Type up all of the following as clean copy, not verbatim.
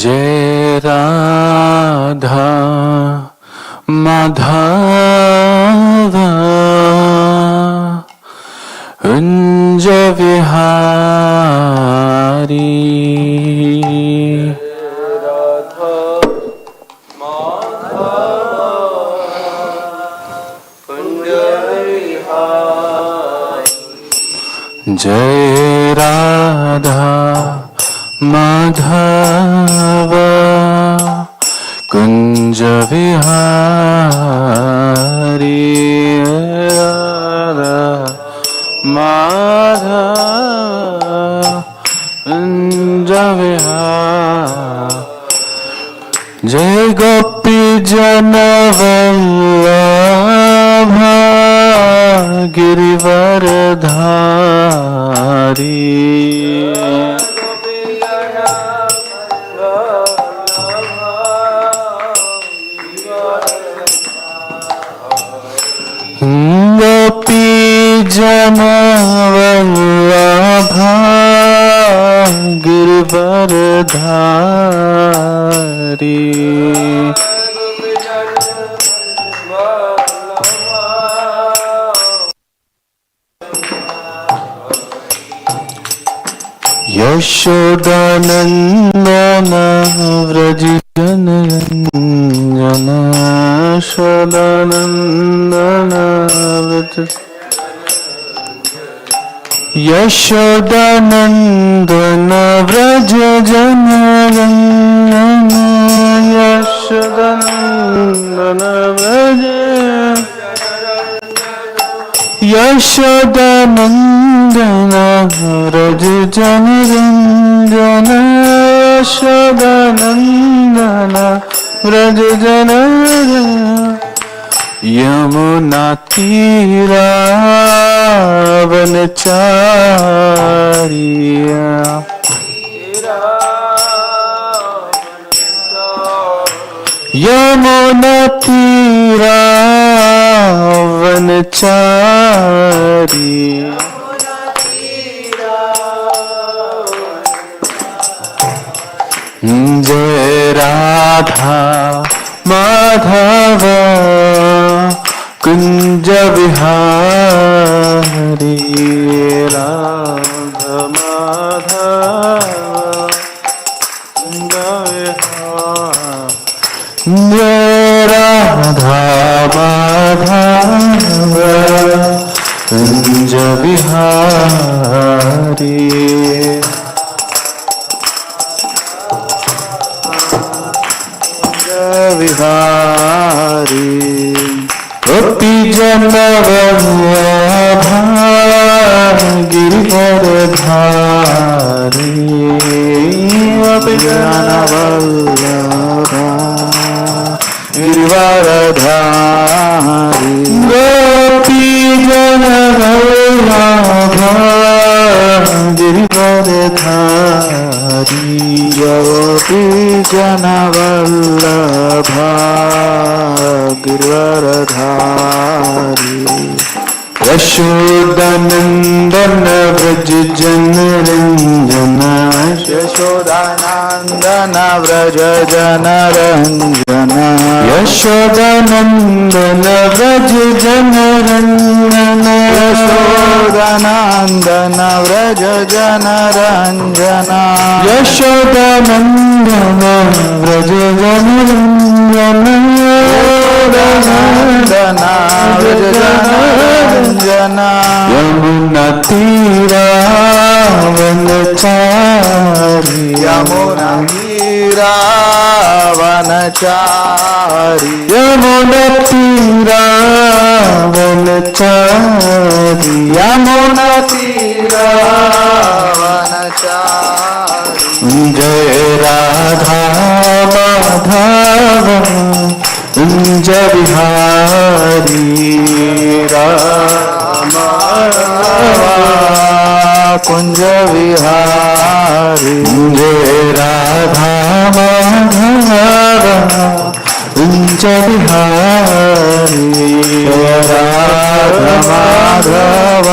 जय राधा माधव कुंज विहारी। जय राधा माधव कुंज विहारी। राधा माधव कुंज विहारी। जय गोपी जन वल्लभ गिरिवरधारी। गोपी जन वल्लभ गिरिवरधारी। यशोदानंदन व्रज जनरंजन। यशोदानंदन व्रज यशोदानंदन व्रज जनरंजन। यशोदानंदन व्रज यशोदानंदन व्रज जनरंजन। यशोदानंदन व्रज जनरंजन। यमुना तीरावनचारिया। यमुना तीरावनचारी। जय राधा माधव कुंज विहारी। राधा माधव कुंज विहारी। जय राधा माधव कुंज विहारी। विहारी। गोपी जन वल्लभ गिरिवरधारी। गोपी जन वल्लभ गिरिवरधारी। गोपी जन वल्लभ गिरिवरधारी। गोपी जन वल्लभ गिरिवरधारी। यशोदानंदन व्रज जनरंजन। यशोदानंदन व्रज जनरंजन। यशोदानंदन व्रज जनरंजन। यशोदानंदन व्रज जनरंजन। यशोदानंदन व्रज जनरंजन। यशोदानंदन व्रज जनरंजन। यमुना तीरावनचारी। यमुना तीरावनचारी। यमुना तीरावनचारी। यमुना तीरावनचारी। जय राधा माधव कुंज विहारी। रामा कुंज विहारी। जय राधा माधव कुंज विहारी। राधा माधव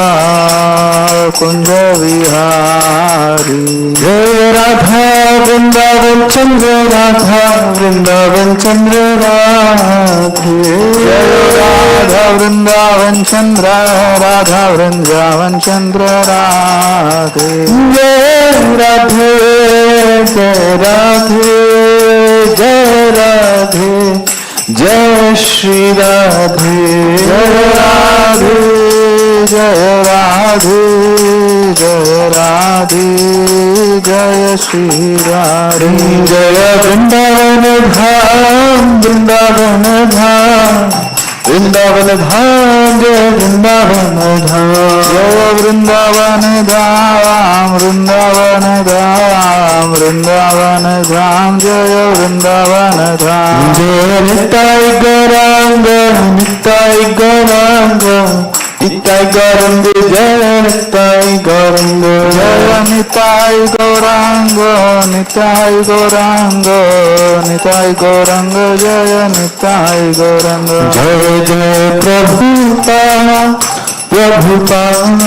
कुंज विहारी। जय राधा वृंदावन चंद्र राधा वृंदावन चंद्र राधे, जय राधा वृंदावन चंद्र, राधा वृंदावन चंद्र राधे, जय राधे जय राधे जय राधे, जय श्री राधे, जय राधे जय राधे जय राधे, जय श्री राधे, जय वृंदावन धाम वृंदावन धाम, वृंदावन धाम जय वृंदावन धाम, जय वृंदावन धाम वृंदावन धाम, वृंदावन धाम जय वृंदावन धाम, जय निताय गौरांग निताय गौरांग, निताय गौरंग जय निताय गौरंग, जय निताय गौरांग निताय गौरांग, निताय गौरंग जय निताय गौरंग, जय जय प्रभुपाद प्रभुपाद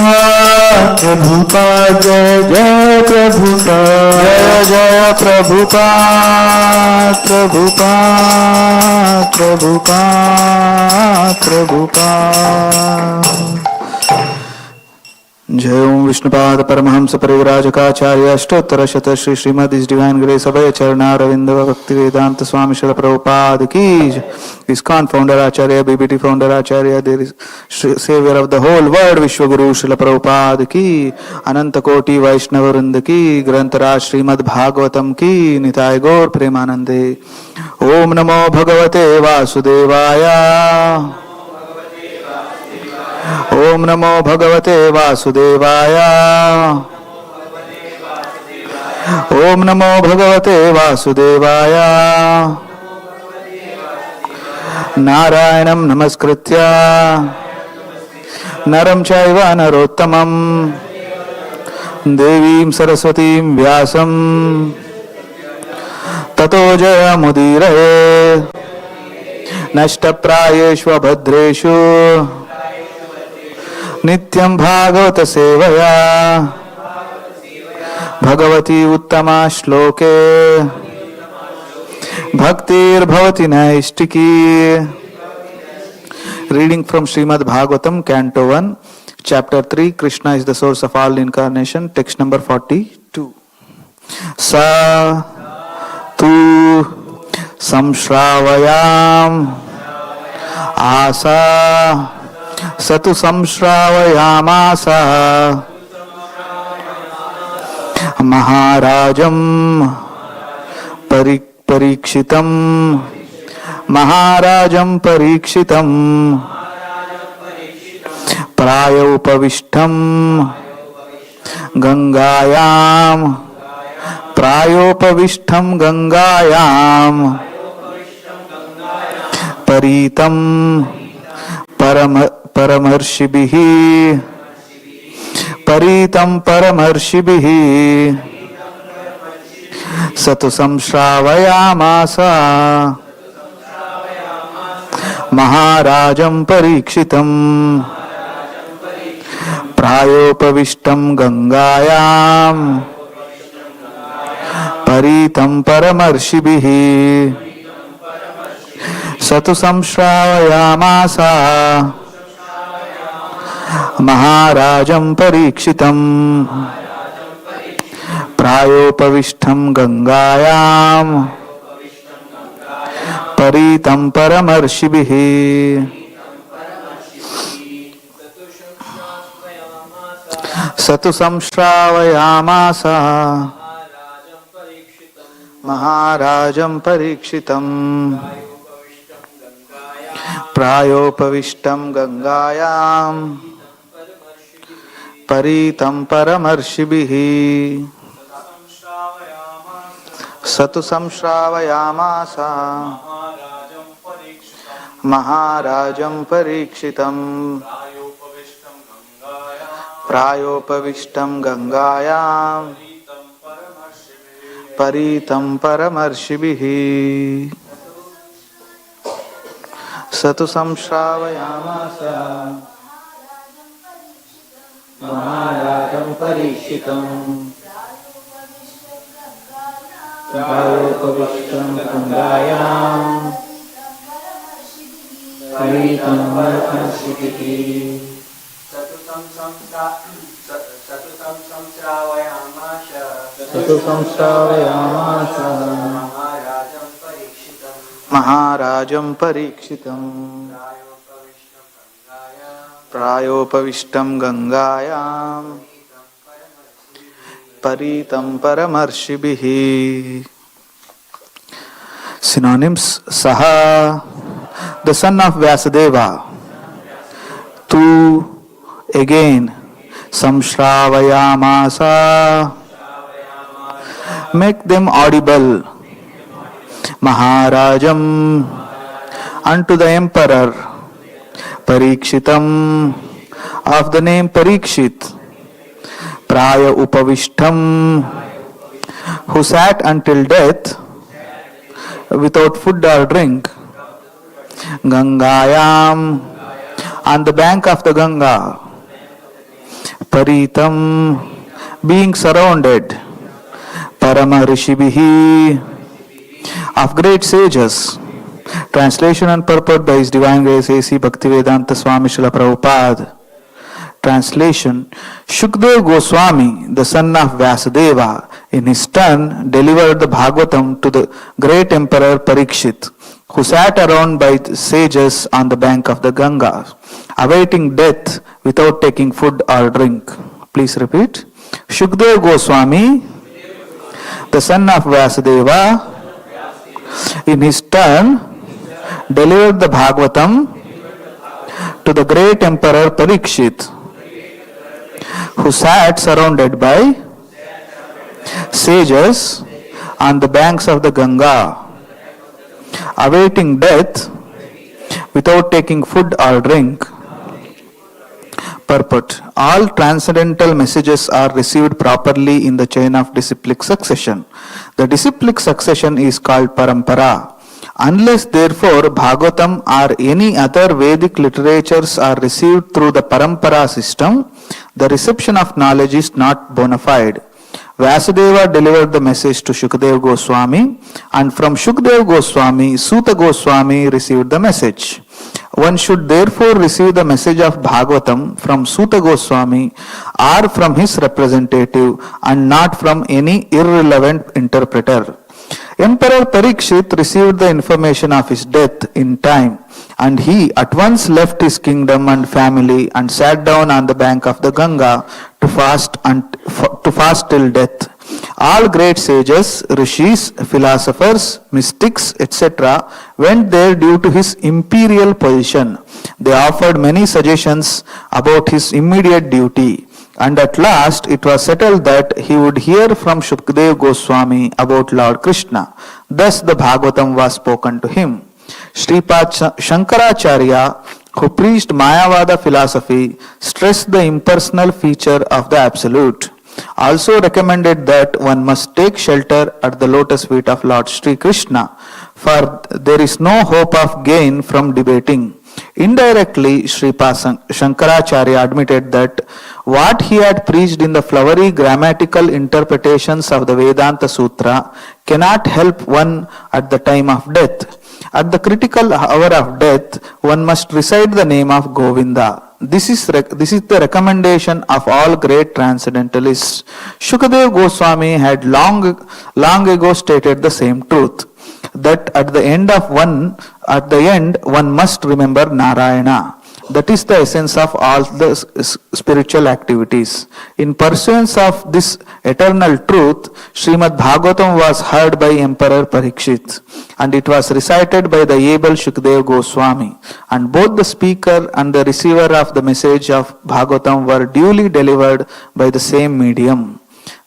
प्रभुपाद, जय जय प्रभुपाद, जय जय प्रभुपाद प्रभुपाद प्रभुपाद प्रभुपाद। जय ओम विष्णुपाद परमहंस परिव्राजकाचार्य अष्टोत्तर शत श्री श्रीमद इस डिवाइन ग्रेस अभय चरणारविंद भक्ति वेदांत स्वामी श्रील प्रभुपाद की, ISKCON founder acharya, BBT founder acharya, saviour of the whole world Vishwa Guru Srila Prabhupada की, अनंत कोटि वैष्णव वृंद की, ग्रंथराज श्रीमद् भागवतम की, निताय गौर प्रेमानंदे। ओम नमो भगवते वासुदेवाय, ओम नमो भगवते वासुदेवाय, ओम नमो भगवते वासुदेवाय, नारायणं नमस्कृत्य नरं चैव नरोत्तमं, देवीं सरस्वतीं व्यासं ततो जयमुदीरये, नष्टप्रायेषु भद्रेषु नित्यं भागवत सेवया, भगवती उत्तमा श्लोके भक्तिर्भवति नैष्टिकी। Reading from Srimad Bhagavatam, Canto 1, Chapter 3, Krishna is the source of all incarnation, text number 42. Sa tu samshravayam asa, सतु संश्रावयामास महाराजं परीक्षितं, महाराजं परीक्षितं, प्रायोपविष्टं गंगायां, प्रायोपविष्टं गंगायां, परीतं परमर्षिभिः, परीतं परमर्षिभिः, सतु संश्रावयामास महाराजं परीक्षितं, प्रायोपविष्टं गंगायां, परीतं परमर्षिभिः, सतु संश्रावयामास महाराजं परीक्षितं, प्रायोपविष्टं गंगायां, परीतं परमर्षिभिः, सतु संश्रावयामास महाराजं परीक्षितं, प्रायोपविष्टं गंगायां, परीतं परमर्षिभिः, सतु संश्रावयामास महाराजं परीक्षितं, प्रायोपविष्टं गंगायां, परीतं परमर्षिभिः, सतु संश्रावयामास महाराजं परीक्षितं, प्रायोपविष्टं गङ्गायां परितं वर्षिभिः चतुर्थं श्रावयामास महाराजं परीक्षितं प्रायोपविष्टं गङ्गायां परितं परमर्षिभिः. Synonyms: Saha, the son of Vyasadeva. Tu, again. Samshravayamasa, make them audible. Maharajam, unto the emperor. Parikshitam, of the name Parikshit. Praya upavishtam, who sat until death without food or drink. Gangayam, on the bank of the Ganga. Paritam, being surrounded. Parama Rishibihi, of great sages. Translation and purport by His Divine Grace A.C. Bhaktivedanta Swami Srila Prabhupada. Translation: Shukdev Goswami, the son of Vyasadeva, in his turn delivered the Bhagavatam to the great emperor Parikshit, who sat around by the sages on the bank of the Ganga, awaiting death without taking food or drink. Please repeat. Shukdev Goswami, the son of Vyasadeva, in his turn delivered the Bhagavatam to the great emperor Parikshit, who sat surrounded by sages on the banks of the Ganga, awaiting death without taking food or drink. Purport: all transcendental messages are received properly in the chain of disciplic succession. The disciplic succession is called parampara. Unless therefore Bhagavatam or any other Vedic literatures are received through the parampara system, the reception of knowledge is not bona fide. Vyasadeva delivered the message to Shukdev Goswami, and from Shukdev Goswami, Suta Goswami received the message. One should therefore receive the message of Bhagavatam from Suta Goswami or from his representative, and not from any irrelevant interpreter. Emperor Parikshit received the information of his death in time, and he at once left his kingdom and family and sat down on the bank of the Ganga to fast till death. All great sages, rishis, philosophers, mystics, etc. went there due to his imperial position. They offered many suggestions about his immediate duty, and at last it was settled that he would hear from Shukdev Goswami about Lord Krishna. Thus the Bhagavatam was spoken to him. Sripad Shankaracharya, who preached Mayavada philosophy, stressed the impersonal feature of the Absolute. Also recommended that one must take shelter at the lotus feet of Lord Sri Krishna, for there is no hope of gain from debating. Indirectly, Sripad Shankaracharya admitted that what he had preached in the flowery grammatical interpretations of the Vedanta Sutra cannot help one at the time of death. At the critical hour of death, one must recite the name of Govinda. This is the recommendation of all great transcendentalists. Shukadev Goswami had long ago stated the same truth, that at the end one must remember Narayana. That is the essence of all the spiritual activities. In pursuance of this eternal truth, Srimad Bhagavatam was heard by Emperor Parikshit, and it was recited by the able Shukdev Goswami, and both the speaker and the receiver of the message of Bhagavatam were duly delivered by the same medium.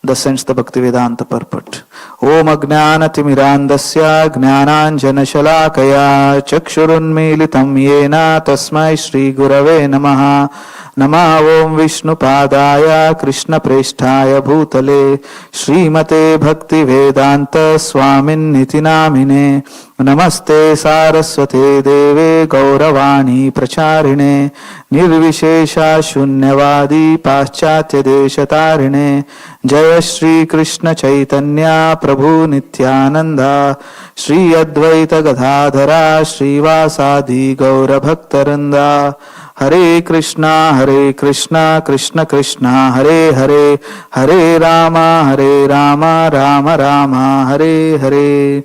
Thus ends the Bhaktivedanta purport. Om Ajnanatimirandasya Jnananjanashalakaya Chakshurunmilitam Yena Tasmai Shri Gurave Namaha. Nama Om Vishnupadaya Krishna Presthaya Bhutale Srimate Bhaktivedanta Swamin Nitinamine. Namaste Saraswate Deve Gauravani Pracharine Nirvishesha Shunyavadi Paschatya Deshatarine. Jaya Shri Krishna Chaitanya Prabhu Prabhu Nityananda Shri Advaita Gadadhara Srivasadi Gaura Bhaktaranda Hare Krishna Krishna Krishna Hare Hare Hare Rama Rama Rama Hare Hare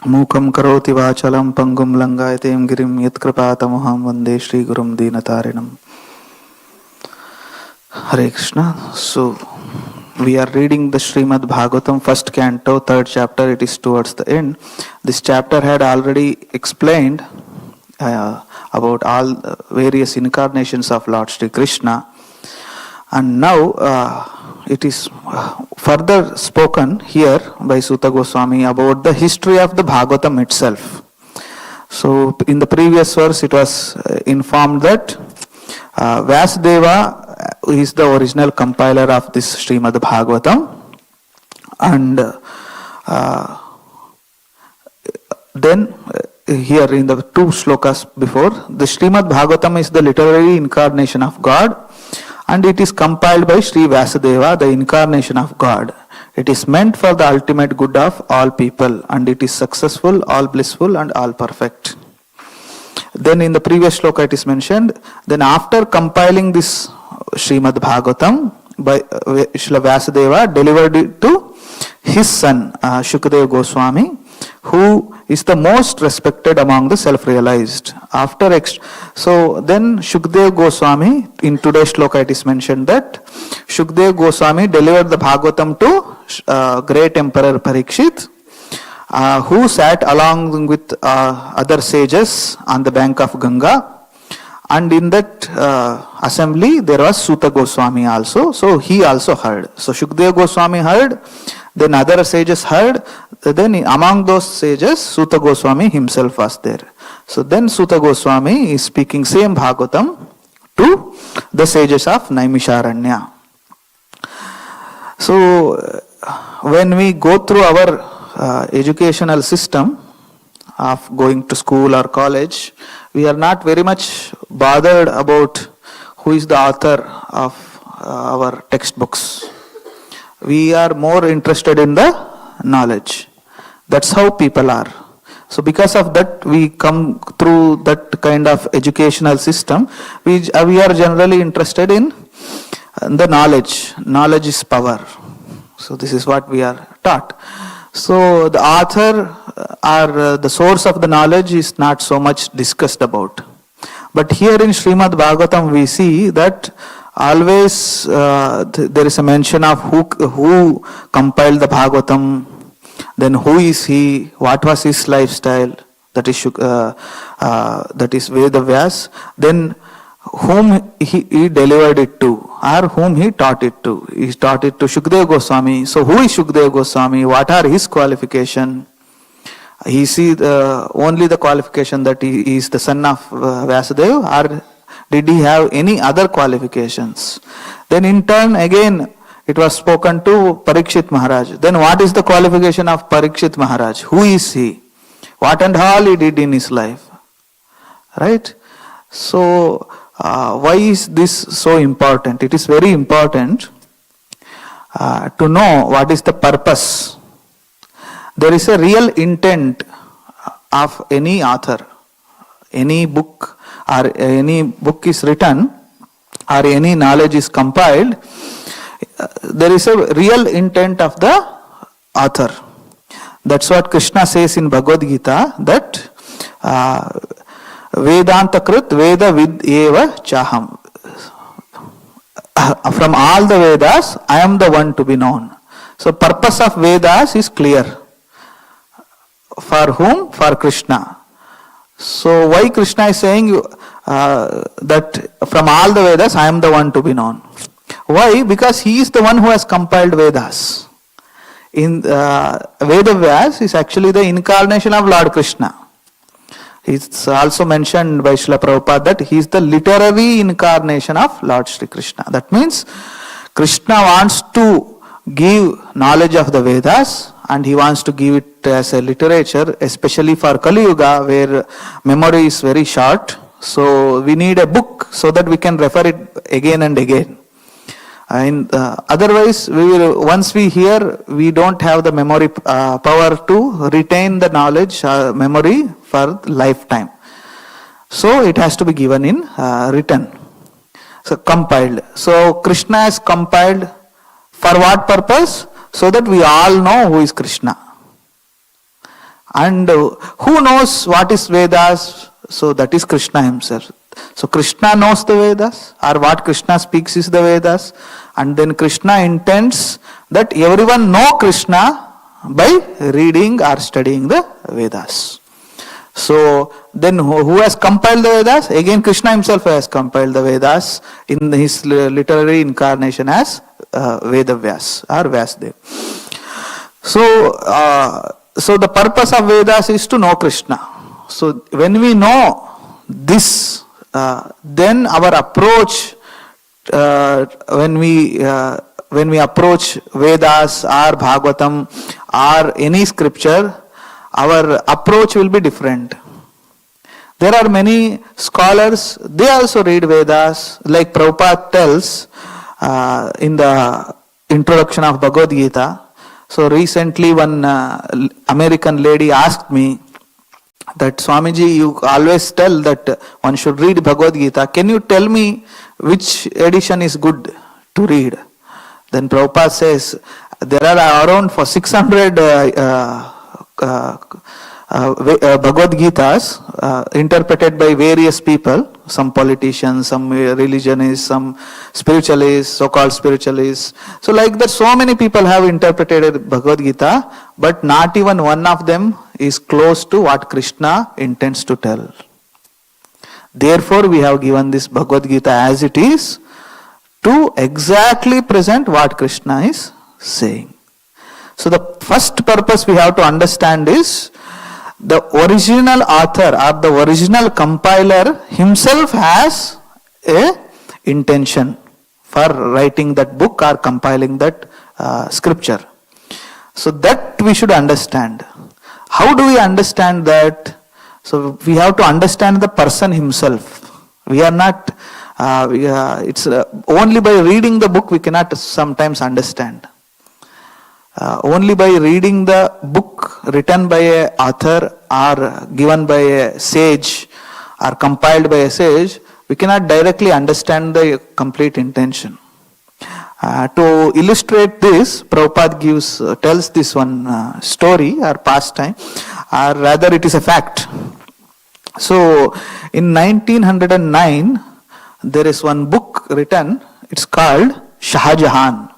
Mukam karoti vachalam pangum langayatem girim yatkripatamuham vande Shri Gurum Dinatarinam. Hare Krishna. So we are reading the Srimad Bhagavatam, first canto, third chapter. It is towards the end. This chapter had already explained about all various incarnations of Lord Shri Krishna, and now it is further spoken here by Suta Goswami about the history of the Bhagavatam itself. So in the previous verse it was informed that Vyasdeva is the original compiler of this Srimad Bhagavatam, and then here in the two shlokas before, the Srimad Bhagavatam is the literary incarnation of God, and it is compiled by Sri Vyasadeva, the incarnation of God. It is meant for the ultimate good of all people, and it is successful, all blissful, and all perfect. Then in the previous shloka it is mentioned, then after compiling this Srimad Bhagavatam, by Srila Vyasadeva delivered it to his son Shukadeva Goswami, who is the most respected among the self-realized. So then Shukadeva Goswami, in today's shloka it is mentioned that Shukadeva Goswami delivered the Bhagavatam to great Emperor Parikshit, who sat along with other sages on the bank of Ganga. And in that assembly there was Suta Goswami also, so he also heard. So Shukadeva Goswami heard, then other sages heard, then among those sages Suta Goswami himself was there. So then Suta Goswami is speaking same Bhagavatam to the sages of Naimisharanya. So when we go through our educational system of going to school or college, we are not very much bothered about who is the author of our textbooks. We are more interested in the knowledge. That's how people are. So because of that, we come through that kind of educational system. We are generally interested in the knowledge. Knowledge is power. So this is what we are taught. So the author or the source of the knowledge is not so much discussed about. But here in Srimad Bhagavatam we see that always there is a mention of who compiled the Bhagavatam, then who is he, what was his lifestyle, that is Veda Vyas, then whom he delivered it to, or whom he taught it to. He taught it to Shukadeva Goswami. So who is Shukadeva Goswami? What are his qualifications? He see only the qualification that he is the son of Vyasadeva, or did he have any other qualifications? Then in turn again it was spoken to Parikshit Maharaj. Then what is the qualification of Parikshit Maharaj? Who is he? What and all he did in his life? Right? So why is this so important? It is very important to know what is the purpose. There is a real intent of any author. Any book or any book is written or any knowledge is compiled, there is a real intent of the author. That's what Krishna says in Bhagavad Gita, that Vedanta Krit Veda Vid Eva Chaham. From all the Vedas, I am the one to be known. So purpose of Vedas is clear. For whom? For Krishna. So why Krishna is saying that from all the Vedas I am the one to be known? Why? Because he is the one who has compiled Vedas. In Veda Vyas is actually the incarnation of Lord Krishna. It's also mentioned by Srila Prabhupada that he is the literary incarnation of Lord Shri Krishna. That means Krishna wants to give knowledge of the Vedas, and he wants to give it as a literature, especially for Kali Yuga, where memory is very short. So we need a book so that we can refer it again and again. And otherwise, once we hear, we don't have the memory power to retain the knowledge, memory for lifetime. So it has to be given in written. So compiled. So Krishna is compiled for what purpose? So that we all know who is Krishna. And who knows what is Vedas? So that is Krishna himself. So Krishna knows the Vedas, or what Krishna speaks is the Vedas, and then Krishna intends that everyone know Krishna by reading or studying the Vedas. So then who has compiled the Vedas? Again Krishna himself has compiled the Vedas in his literary incarnation as Vedavyas or Vyasdev. So the purpose of Vedas is to know Krishna. So when we know this, then our approach when we approach Vedas or Bhagavatam or any scripture, our approach will be different. There are many scholars, they also read Vedas, like Prabhupada tells in the introduction of Bhagavad Gita. So recently one American lady asked me that, Swamiji, you always tell that one should read Bhagavad Gita. Can you tell me which edition is good to read? Then Prabhupada says, there are around for 600 Bhagavad Gitas interpreted by various people, some politicians, some religionists, some spiritualists, so-called spiritualists. So like that, so many people have interpreted Bhagavad Gita, but not even one of them is close to what Krishna intends to tell. Therefore, we have given this Bhagavad Gita as it is to exactly present what Krishna is saying. So the first purpose we have to understand is the original author or the original compiler himself has a intention for writing that book or compiling that scripture. So that we should understand. How do we understand that? So we have to understand the person himself. We are not, it's only by reading the book we cannot sometimes understand. Only by reading the book written by an author or given by a sage or compiled by a sage, we cannot directly understand the complete intention. To illustrate this, Prabhupada tells this one story or pastime, or rather it is a fact. So in 1909, there is one book written, it's called Shah Jahan.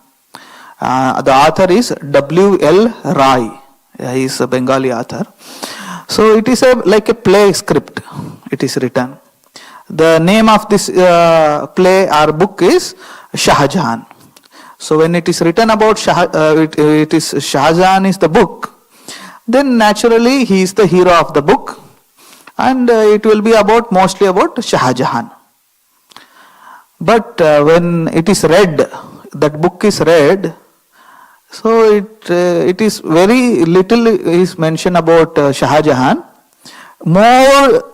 The author is W.L. Rai. He is a Bengali author. So it is like a play script. It is written. The name of this play or book is Shah Jahan. So when it is written about it is Shah Jahan is the book, then naturally he is the hero of the book, and it will be mostly about Shah Jahan. But when it is read, that book is read, so it is very little is mentioned about Shah Jahan.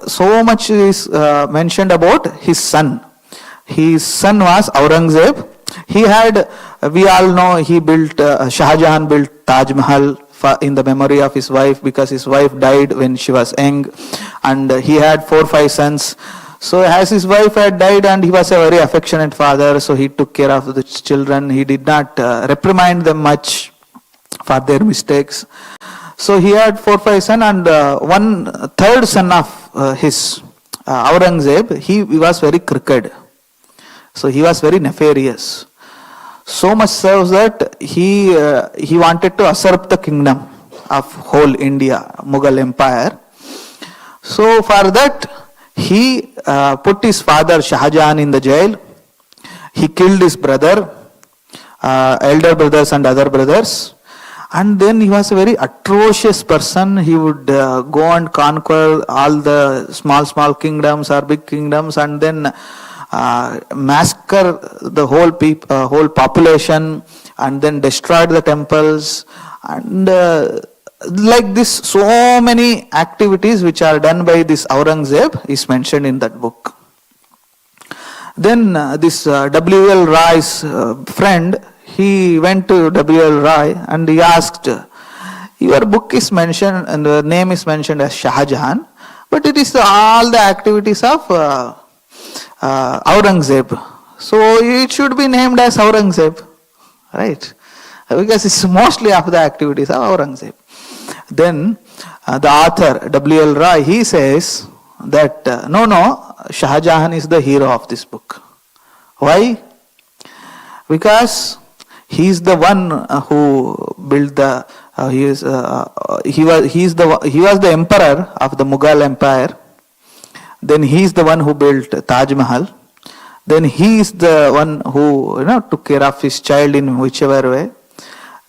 So much is mentioned about his son. His son was Aurangzeb. We all know Shah Jahan built Taj Mahal in the memory of his wife, because his wife died when she was young, and he had 4 or 5 sons. So as his wife had died, and he was a very affectionate father, so he took care of the children. He did not reprimand them much for their mistakes. So he had 4 or 5 sons, and one third son of his, Aurangzeb, he was very crooked. So he was very nefarious. So much so that he wanted to usurp the kingdom of whole India, Mughal Empire. So for that, he put his father Shah Jahan in the jail. He killed his brother, elder brothers and other brothers. And then he was a very atrocious person. He would go and conquer all the small kingdoms or big kingdoms, and then massacre the whole population, and then destroyed the temples, and like this, so many activities which are done by this Aurangzeb is mentioned in that book. Then this W.L. Roy's friend, he went to W.L. Roy and he asked, your book is mentioned and the name is mentioned as Shah Jahan, but it is all the activities of Aurangzeb. So it should be named as Aurangzeb, right? Because it's mostly of the activities of Aurangzeb. Then the author W.L. Roy, he says that no, Shah Jahan is the hero of this book. Why? Because he is the one who built the. He was the emperor of the Mughal Empire. Then he is the one who built Taj Mahal. Then he is the one who took care of his child in whichever way.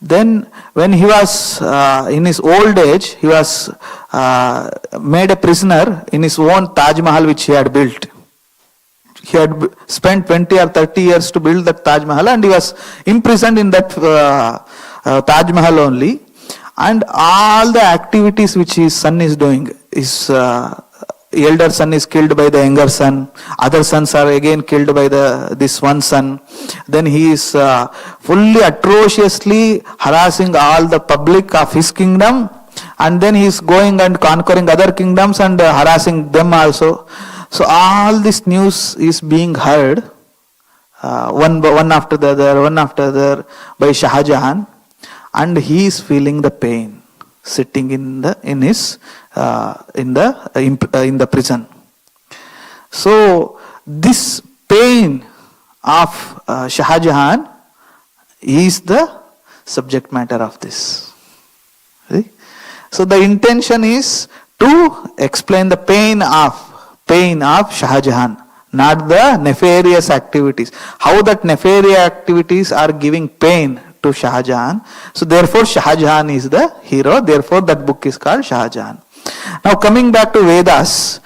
Then when he was in his old age, he was made a prisoner in his own Taj Mahal which he had built. He had spent 20 or 30 years to build that Taj Mahal and he was imprisoned in that Taj Mahal only. And all the activities which his son is doing, his elder son is killed by the younger son, other sons are again killed by this one son. Then he is fully atrociously harassing all the public of his kingdom, and then he is going and conquering other kingdoms and harassing them also. So all this news is being heard one after the other by Shah Jahan, and he is feeling the pain sitting in the prison. So this pain of Shah Jahan is the subject matter of this. See? So the intention is to explain the pain of Shah Jahan, not the nefarious activities. How that nefarious activities are giving pain to Shah Jahan. So therefore Shah Jahan is the hero. Therefore that book is called Shah Jahan. Now coming back to Vedantas.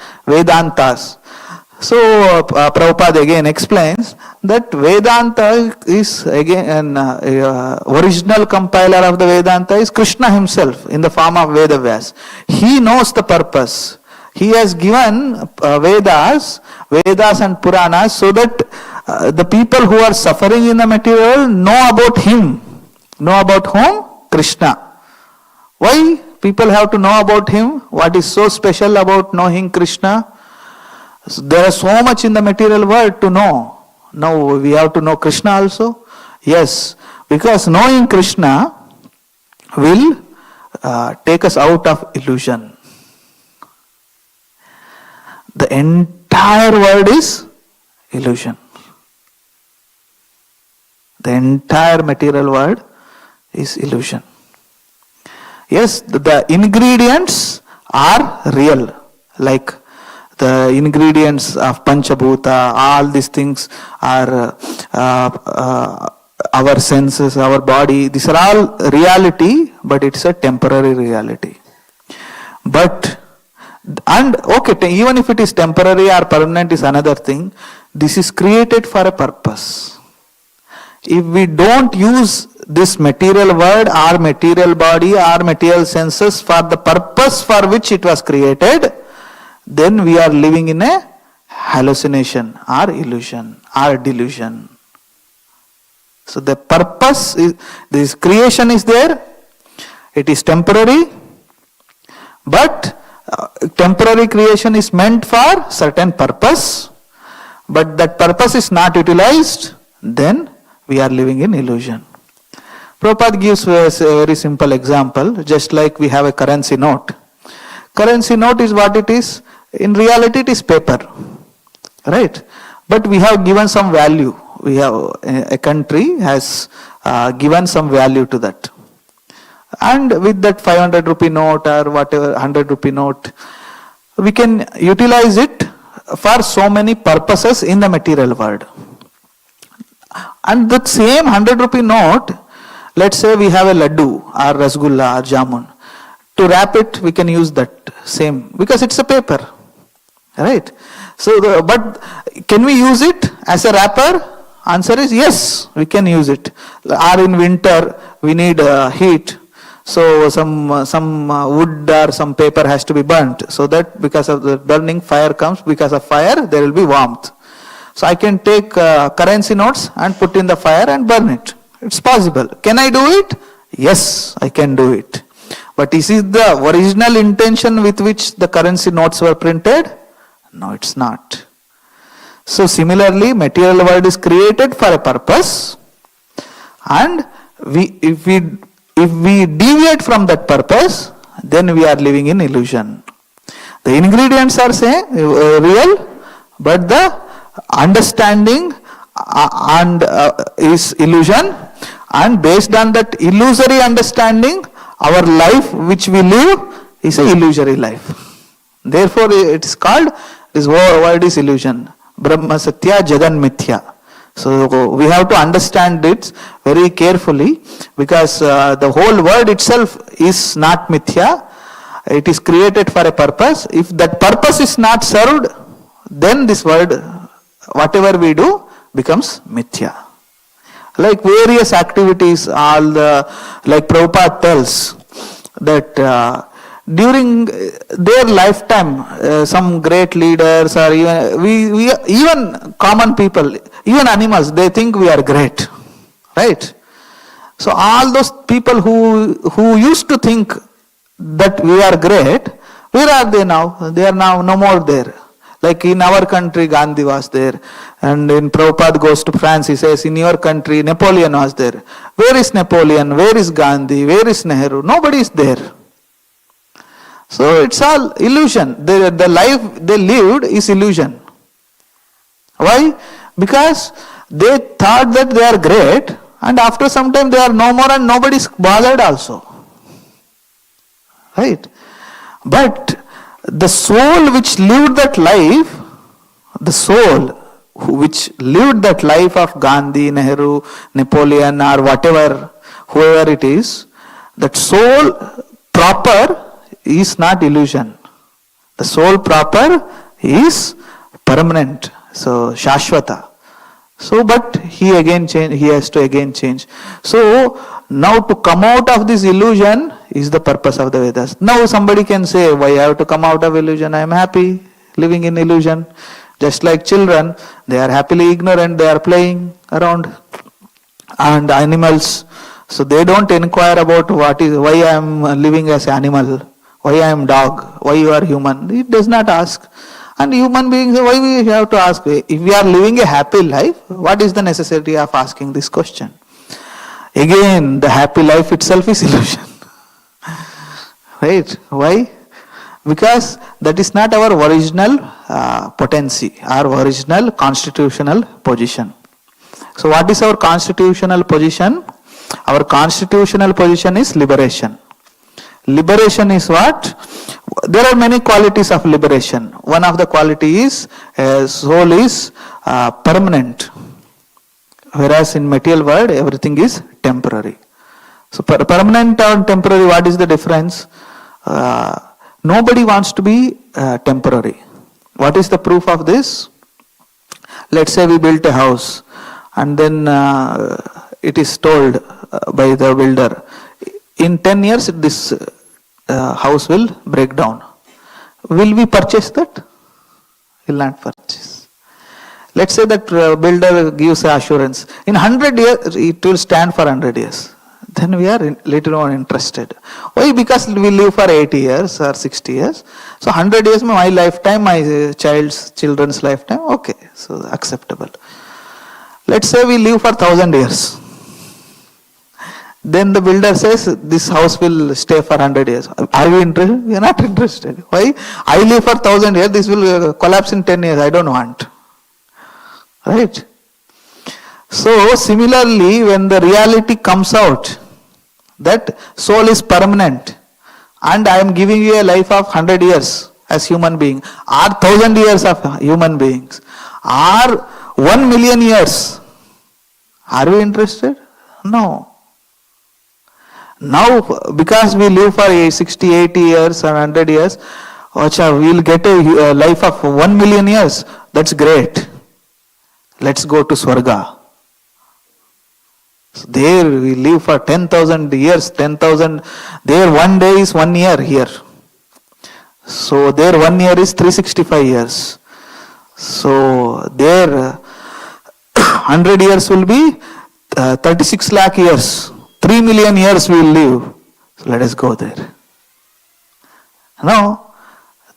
So Prabhupada again explains that Vedanta is again original compiler of the Vedanta is Krishna himself in the form of Vedavyas. He knows the purpose. He has given Vedas and Puranas so that the people who are suffering in the material know about him. Know about whom? Krishna. Why people have to know about him? What is so special about knowing Krishna? There is so much in the material world to know. Now we have to know Krishna also? Yes, because knowing Krishna will take us out of illusion. The entire world is illusion. The entire material world is illusion. Yes, the ingredients are real, like the ingredients of Panchabhuta, all these things are our senses, our body, these are all reality, but it's a temporary reality. Even if it is temporary or permanent is another thing, this is created for a purpose. If we don't use this material world, our material body, our material senses for the purpose for which it was created, then we are living in a hallucination or illusion or delusion. So the purpose is, this creation is there, it is temporary, but temporary creation is meant for certain purpose, but that purpose is not utilized, then we are living in illusion. Prabhupada gives us a very simple example, just like we have a currency note. Currency note is what it is. In reality it is paper, right? But we have given some value. We have, a country has given some value to that. And with that 500 rupee note or whatever 100 rupee note, we can utilize it for so many purposes in the material world. And that same 100 rupee note, let's say we have a laddu or rasgulla or jamun. To wrap it, we can use that same, because it's a paper, right? So, but can we use it as a wrapper? Answer is yes, we can use it. Or in winter, we need heat. So some wood or some paper has to be burnt, so that because of the burning, fire comes. Because of fire, there will be warmth. So I can take currency notes and put in the fire and burn it. It's possible. Can I do it? Yes, I can do it. But is it the original intention with which the currency notes were printed? No, it's not. So similarly, material world is created for a purpose, and if we deviate from that purpose, then we are living in illusion. The ingredients are same, real, but the understanding is illusion, and based on that illusory understanding, our life which we live is an illusory life. Therefore, it is called, this word is illusion. Brahma Satya Jagan Mithya. So we have to understand it very carefully, because the whole word itself is not mithya. It is created for a purpose. If that purpose is not served, then this word, whatever we do, becomes mithya. Like various activities, like Prabhupada tells that during their lifetime, some great leaders, or even common people, even animals, they think we are great, right? So all those people who used to think that we are great, where are they now? They are now no more there. Like in our country, Gandhi was there, and in Prabhupada goes to France, he says, in your country, Napoleon was there. Where is Napoleon? Where is Gandhi? Where is Nehru? Nobody is there. So it's all illusion. The life they lived is illusion. Why? Because they thought that they are great, and after some time they are no more and nobody is bothered also. Right? But the soul which lived that life, the soul which lived that life of Gandhi, Nehru, Napoleon, or whatever, whoever it is, that soul proper is not illusion. The soul proper is permanent. So Shashvata. So but he has to again change. So now to come out of this illusion is the purpose of the Vedas. Now somebody can say, why I have to come out of illusion? I am happy living in illusion. Just like children, they are happily ignorant, they are playing around. And animals, so they don't inquire about why I am living as animal, why I am dog, why you are human. It does not ask. And human beings, why we have to ask? If we are living a happy life, what is the necessity of asking this question? Again, the happy life itself is illusion. Right? Why? Because that is not our original potency, our original constitutional position. So what is our constitutional position? Our constitutional position is liberation. Liberation is what? There are many qualities of liberation. One of the qualities is soul is permanent, whereas in material world everything is temporary. So permanent and temporary, what is the difference? Nobody wants to be temporary. What is the proof of this? Let's say we built a house, and then it is told by the builder, in 10 years this house will break down. Will we purchase that? Will not purchase. Let's say that builder gives assurance, in 100 years it will stand for 100 years. Then we are little more interested. Why? Because we live for 80 years or 60 years. So 100 years, my lifetime, my children's lifetime, okay, so acceptable. Let's say we live for 1000 years. Then the builder says, this house will stay for 100 years. Are we interested? We are not interested. Why? I live for 1000 years, this will collapse in 10 years. I don't want. Right? So similarly, when the reality comes out, that soul is permanent, and I am giving you a life of 100 years as human being, or 1000 years of human beings, or 1 million years. Are we interested? No. Now, because we live for 60, 80 years or 100 years, we will get a life of 1 million years. That's great. Let's go to Swarga. So there we live for 10,000 years, 10,000. There 1 day is 1 year here. So there 1 year is 365 years. So their 100 years will be 36 lakh years. 3 million years we will live. So let us go there. No.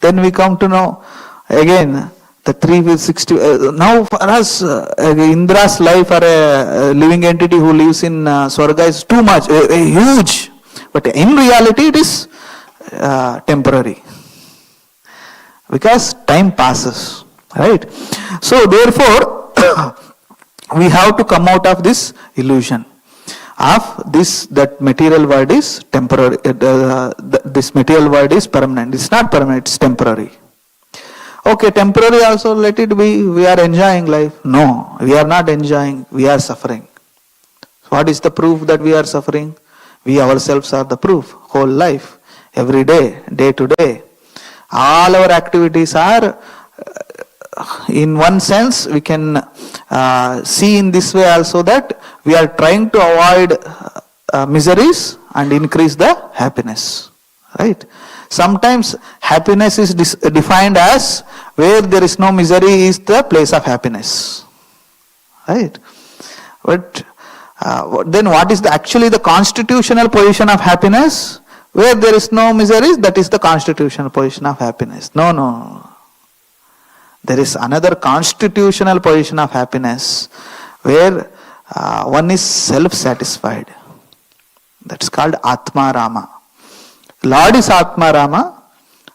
Then we come to know again the 360. Now for us, Indra's life or a living entity who lives in Swarga is too much, huge. But in reality it is temporary. Because time passes. Right? So therefore, we have to come out of this illusion of this, that material world is temporary, this material world is permanent. It's not permanent, it's temporary. Okay, temporary also, let it be, we are enjoying life. No, we are not enjoying, we are suffering. What is the proof that we are suffering? We ourselves are the proof, whole life, every day, day to day. All our activities are, in one sense, we can see in this way also that we are trying to avoid miseries and increase the happiness. Right? Sometimes happiness is defined as where there is no misery is the place of happiness. Right? But then what is actually the constitutional position of happiness? Where there is no misery, that is the constitutional position of happiness. No. There is another constitutional position of happiness where one is self-satisfied. That's called Atma Rama. Lord is Atma Rama,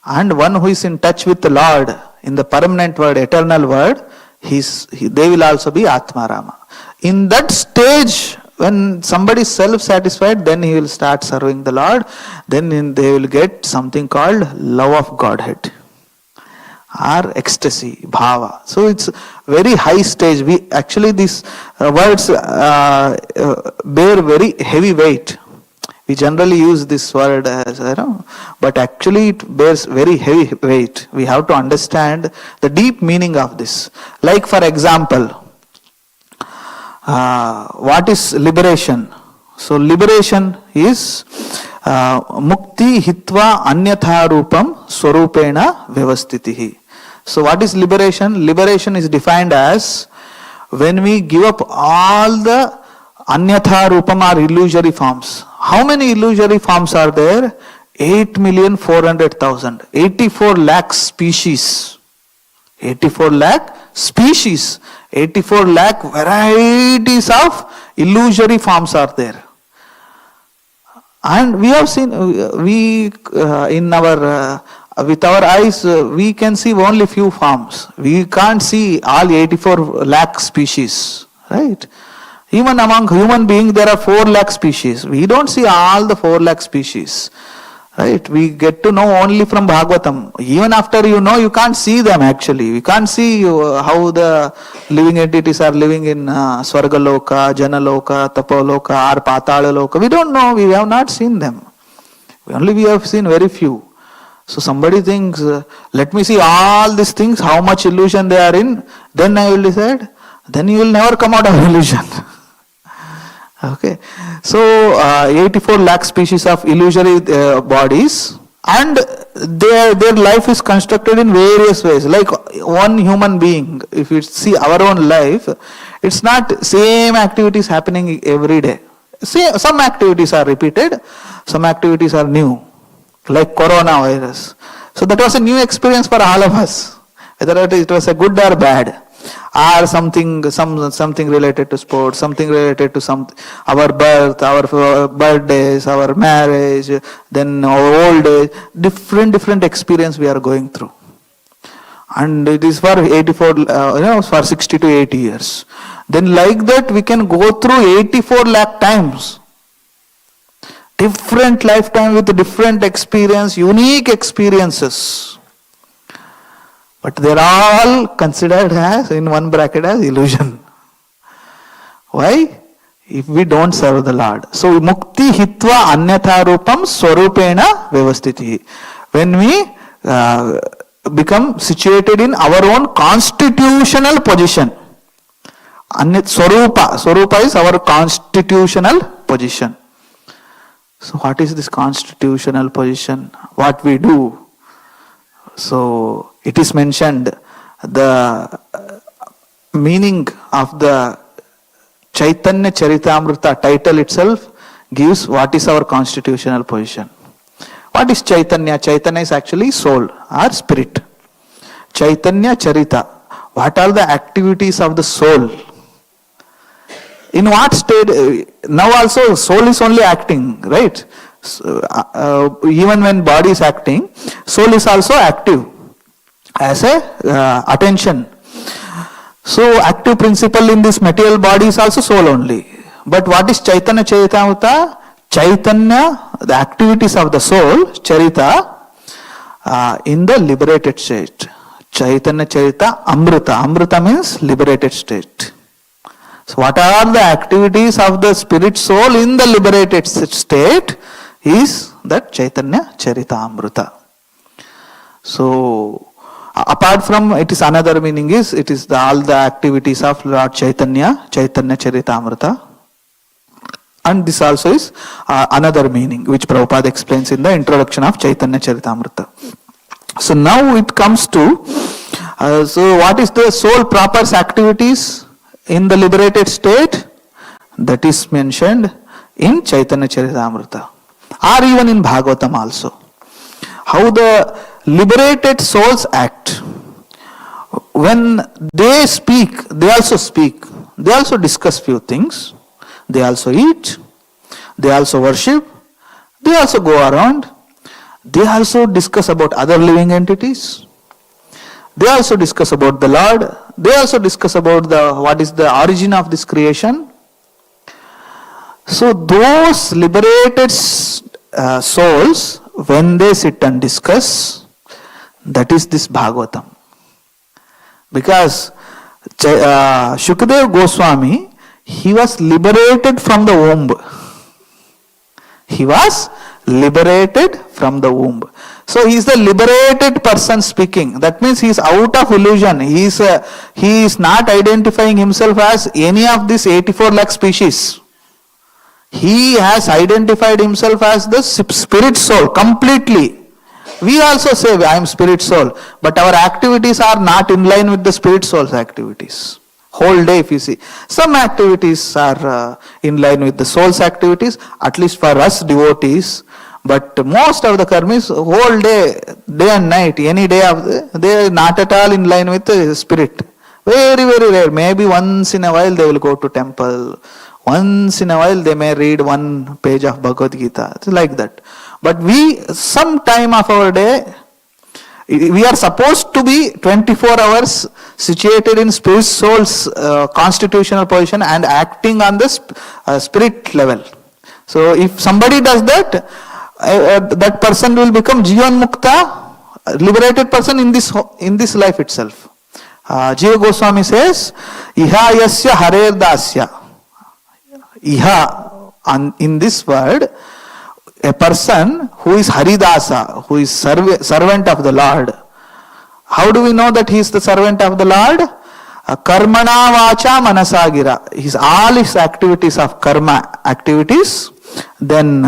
and one who is in touch with the Lord in the permanent world, eternal world, they will also be Atma Rama. In that stage, when somebody is self-satisfied, then he will start serving the Lord. Then they will get something called love of Godhead or ecstasy, bhava. So it's very high stage. We actually, these words bear very heavy weight. We generally use this word as, but actually it bears very heavy weight. We have to understand the deep meaning of this. Like for example, what is liberation? So liberation is mukti hitva anyatha rupam swarupena vyavastitihi. So what is liberation? Liberation is defined as when we give up all the anyatha rupam or illusory forms. How many illusory forms are there? 8,400,000. 84 lakh species. 84 lakh species. 84 lakh varieties of illusory forms are there. And we have seen, in our with our eyes, we can see only few forms. We can't see all 84 lakh species, right? Even among human beings, there are 4 lakh species. We don't see all the 4 lakh species, right? We get to know only from Bhagavatam. Even after you can't see them actually. We can't see how the living entities are living in Swargaloka, Janaloka, Tapoloka, or Patalaloka. We don't know. We have not seen them. We have seen very few. So somebody thinks, let me see all these things, how much illusion they are in, then I will decide. Then you will never come out of illusion. Okay. So 84 lakh species of illusory bodies, and their life is constructed in various ways. Like one human being, if you see our own life, it's not same activities happening every day. Some activities are repeated, some activities are new. Like coronavirus. So that was a new experience for all of us. Whether it was a good or bad, or something related to sports, something related to our birth, our birthdays, our marriage, then our old age, different experience we are going through. And it is for 84, for 60 to 80 years. Then like that we can go through 84 lakh times. Different lifetime with different experience, unique experiences. But they are all considered as, in one bracket, as illusion. Why? If we don't serve the Lord. So, mukti hitva anyatha rupam swarupena vyavastiti. When we become situated in our own constitutional position. Swarupa is our constitutional position. So what is this constitutional position? What we do? So it is mentioned the meaning of the Chaitanya Charitamrita title itself gives what is our constitutional position. What is Chaitanya? Chaitanya is actually soul or spirit. Chaitanya Charita. What are the activities of the soul? In what state? Now also soul is only acting, right? Even when body is acting, soul is also active as a attention. So active principle in this material body is also soul only. But what is Chaitanya Charitamrita? Chaitanya, the activities of the soul, Charita, in the liberated state. Chaitanya Charita Amrita. Amrita means liberated state. So what are the activities of the spirit soul in the liberated state is that Chaitanya Charita Amrita. So apart from it is another meaning is it is all the activities of Lord Chaitanya, Chaitanya Charita Amrita. And this also is another meaning which Prabhupada explains in the introduction of Chaitanya Charitamrita. So now it comes to, so what is the soul proper's activities in the liberated state? That is mentioned in Chaitanya Charitamrita or even in Bhagavatam also. How the liberated souls act. When they speak, they also speak. They also discuss few things. They also eat, they also worship, they also go around, they also discuss about other living entities, they also discuss about the Lord, they also discuss about what is the origin of this creation. So those liberated souls, when they sit and discuss, that is this Bhagavatam. Because Shukadeva Goswami, he was liberated from the womb. He was liberated from the womb. So he is the liberated person speaking. That means he is out of illusion. He is not identifying himself as any of these 84 lakh species. He has identified himself as the spirit soul completely. We also say I am spirit soul, but our activities are not in line with the spirit soul's activities. Whole day if you see, some activities are in line with the soul's activities, at least for us devotees, but most of the karmis, whole day and night, any day of they are not at all in line with the spirit. Very, very rare. Maybe once in a while they will go to temple. Once in a while they may read one page of Bhagavad Gita. It's like that. But we, some time of our day, we are supposed to be 24 hours situated in spirit soul's constitutional position and acting on the spirit level. So if somebody does that, that person will become Jivan Mukta, liberated person in this life itself. Jiva Goswami says, Iha yasya harer dasya. Iha, in this word, a person who is Haridasa, who is servant of the Lord. How do we know that he is the servant of the Lord? Karmana vacha manasagira. All his activities of karma activities, then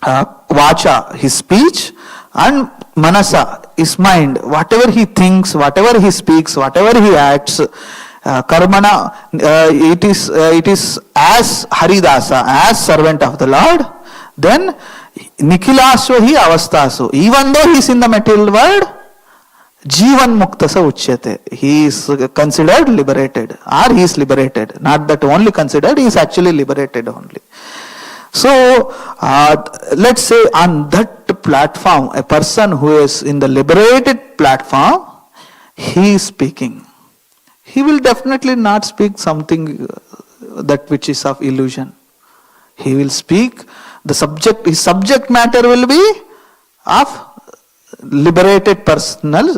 vacha, his speech, and manasa, his mind. Whatever he thinks, whatever he speaks, whatever he acts, karmana, it is as Haridasa, as servant of the Lord. Then Nikhilasva hi avastasu. Even though he is in the material world, Jivan Muktasa Uchyate. He is considered liberated, or he is liberated. Not that only considered, he is actually liberated only. So, let's say on that platform, a person who is in the liberated platform, he is speaking. He will definitely not speak something that which is of illusion. He will speak his subject matter will be of liberated persons or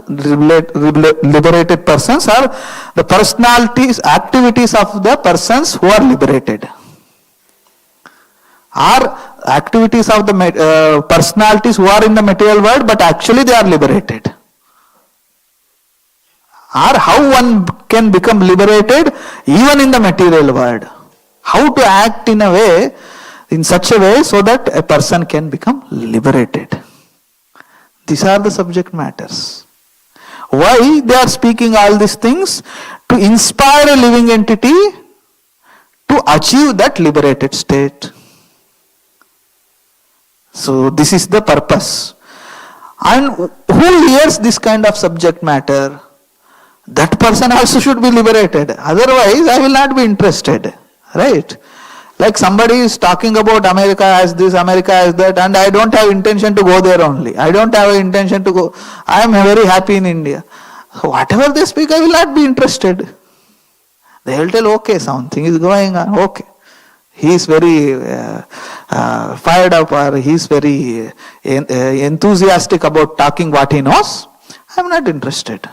the personalities, activities of the persons who are liberated. Or activities of the personalities who are in the material world but actually they are liberated. Or how one can become liberated even in the material world. How to act in a way, in such a way so that a person can become liberated. These are the subject matters. Why they are speaking all these things? To inspire a living entity to achieve that liberated state. So this is the purpose. And who hears this kind of subject matter? That person also should be liberated. Otherwise, I will not be interested. Right? Like somebody is talking about America as this, America as that, and I don't have intention to go there only. I don't have intention to go. I am very happy in India. So whatever they speak, I will not be interested. They will tell, okay, something is going on. Okay. He is very fired up, or he is very enthusiastic about talking what he knows. I am not interested.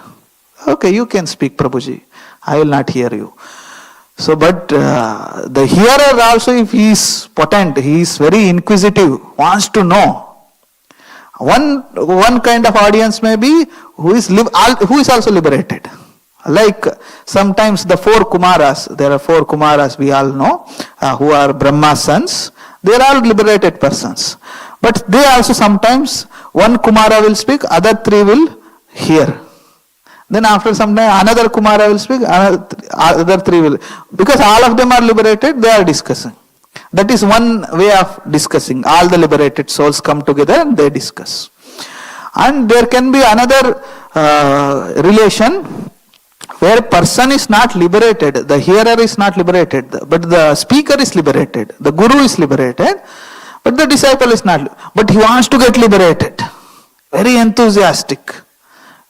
Okay, you can speak, Prabhuji. I will not hear you. So, but the hearer also, if he is potent, he is very inquisitive, wants to know. One kind of audience may be who is also liberated. Like sometimes the 4 Kumaras, there are 4 Kumaras we all know, who are Brahma's sons. They are all liberated persons. But they also sometimes, one Kumara will speak, other 3 will hear. Then after some time another Kumara will speak, other 3 will. Because all of them are liberated, they are discussing. That is one way of discussing. All the liberated souls come together and they discuss. And there can be another relation where person is not liberated, the hearer is not liberated, but the speaker is liberated, the guru is liberated, but the disciple is not. But he wants to get liberated. Very enthusiastic.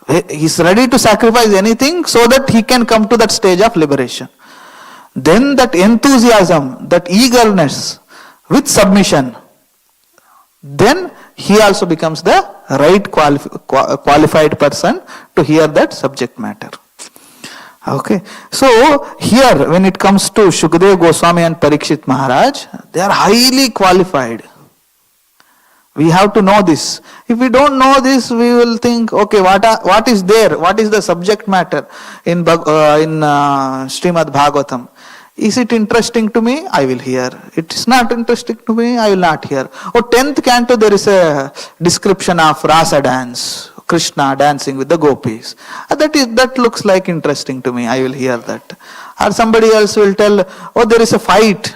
He is ready to sacrifice anything so that he can come to that stage of liberation. Then that enthusiasm, that eagerness with submission, then he also becomes the right qualified person to hear that subject matter. Okay, so here when it comes to Shukadeva Goswami and Parikshit Maharaj, they are highly qualified. We have to know this. If we don't know this, we will think, okay, what is there? What is the subject matter in Srimad Bhagavatam? Is it interesting to me? I will hear. It is not interesting to me, I will not hear. Or 10th canto, there is a description of Rasa dance, Krishna dancing with the gopis. That looks like interesting to me, I will hear that. Or somebody else will tell, oh, there is a fight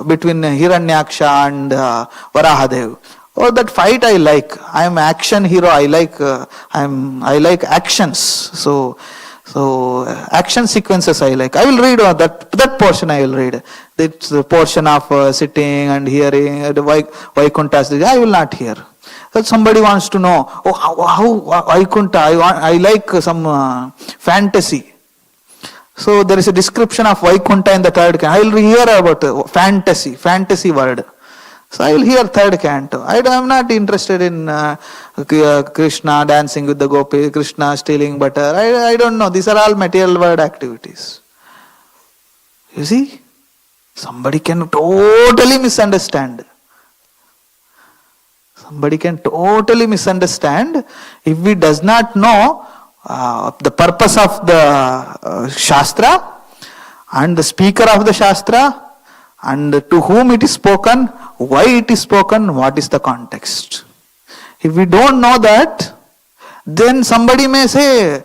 between Hiranyaksha and Varahadev. Oh, that fight I like. I am action hero. I like actions. So action sequences I like. I will read that portion. I will read. It's the portion of sitting and hearing the Vaikunthas. I will not hear. That somebody wants to know. Oh, how Vaikuntha? I like some fantasy. So there is a description of Vaikuntha in the 3rd canto. I will hear about fantasy word. So I will hear 3rd canto. I am not interested in Krishna dancing with the gopi, Krishna stealing butter. I don't know. These are all material world activities. You see? Somebody can totally misunderstand. Somebody can totally misunderstand if he does not know the purpose of the Shastra and the speaker of the Shastra and to whom it is spoken, why it is spoken, what is the context. If we don't know that, then somebody may say,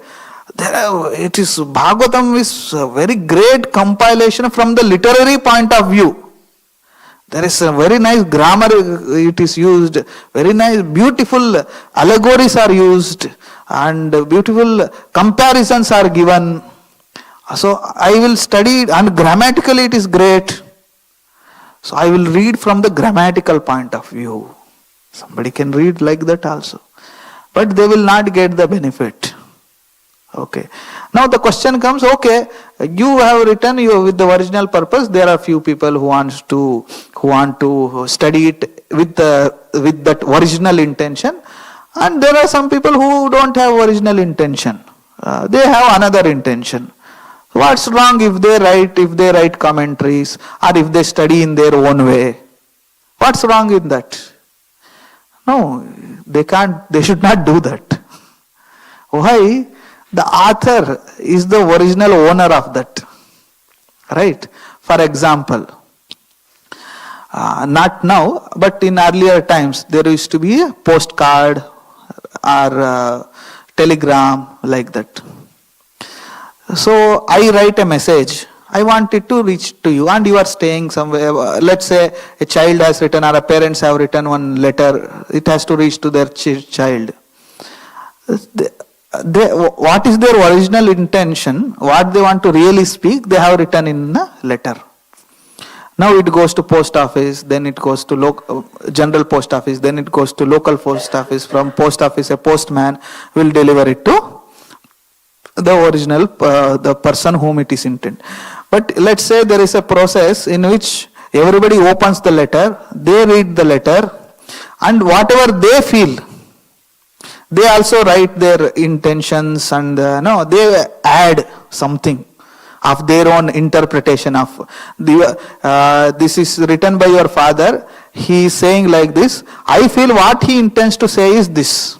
Bhagavatam is a very great compilation from the literary point of view. There is a very nice grammar, it is used, very nice, beautiful allegories are used, and beautiful comparisons are given. So I will study, and grammatically it is great. So I will read from the grammatical point of view. Somebody can read like that also. But they will not get the benefit. Okay. Now the question comes, okay, you have written with the original purpose. There are few people who want to study it with that original intention. And there are some people who don't have original intention. They have another intention. What's wrong if they write commentaries or if they study in their own way? What's wrong in that? No, they should not do that. Why? The author is the original owner of that. Right? For example, not now, but in earlier times, there used to be a postcard or telegram, like that. So I write a message. I want it to reach to you, and you are staying somewhere. Let's say a child has written, or a parents have written one letter. It has to reach to their child. What is their original intention? What they want to really speak, they have written in a letter. Now it goes to post office, then it goes to general post office, then it goes to local post office. From post office, a postman will deliver it to the original, the person whom it is intended. But let's say there is a process in which everybody opens the letter, they read the letter, and whatever they feel, they also write their intentions, and they add something of their own interpretation of this is written by your father. He is saying like this. I feel what he intends to say is this.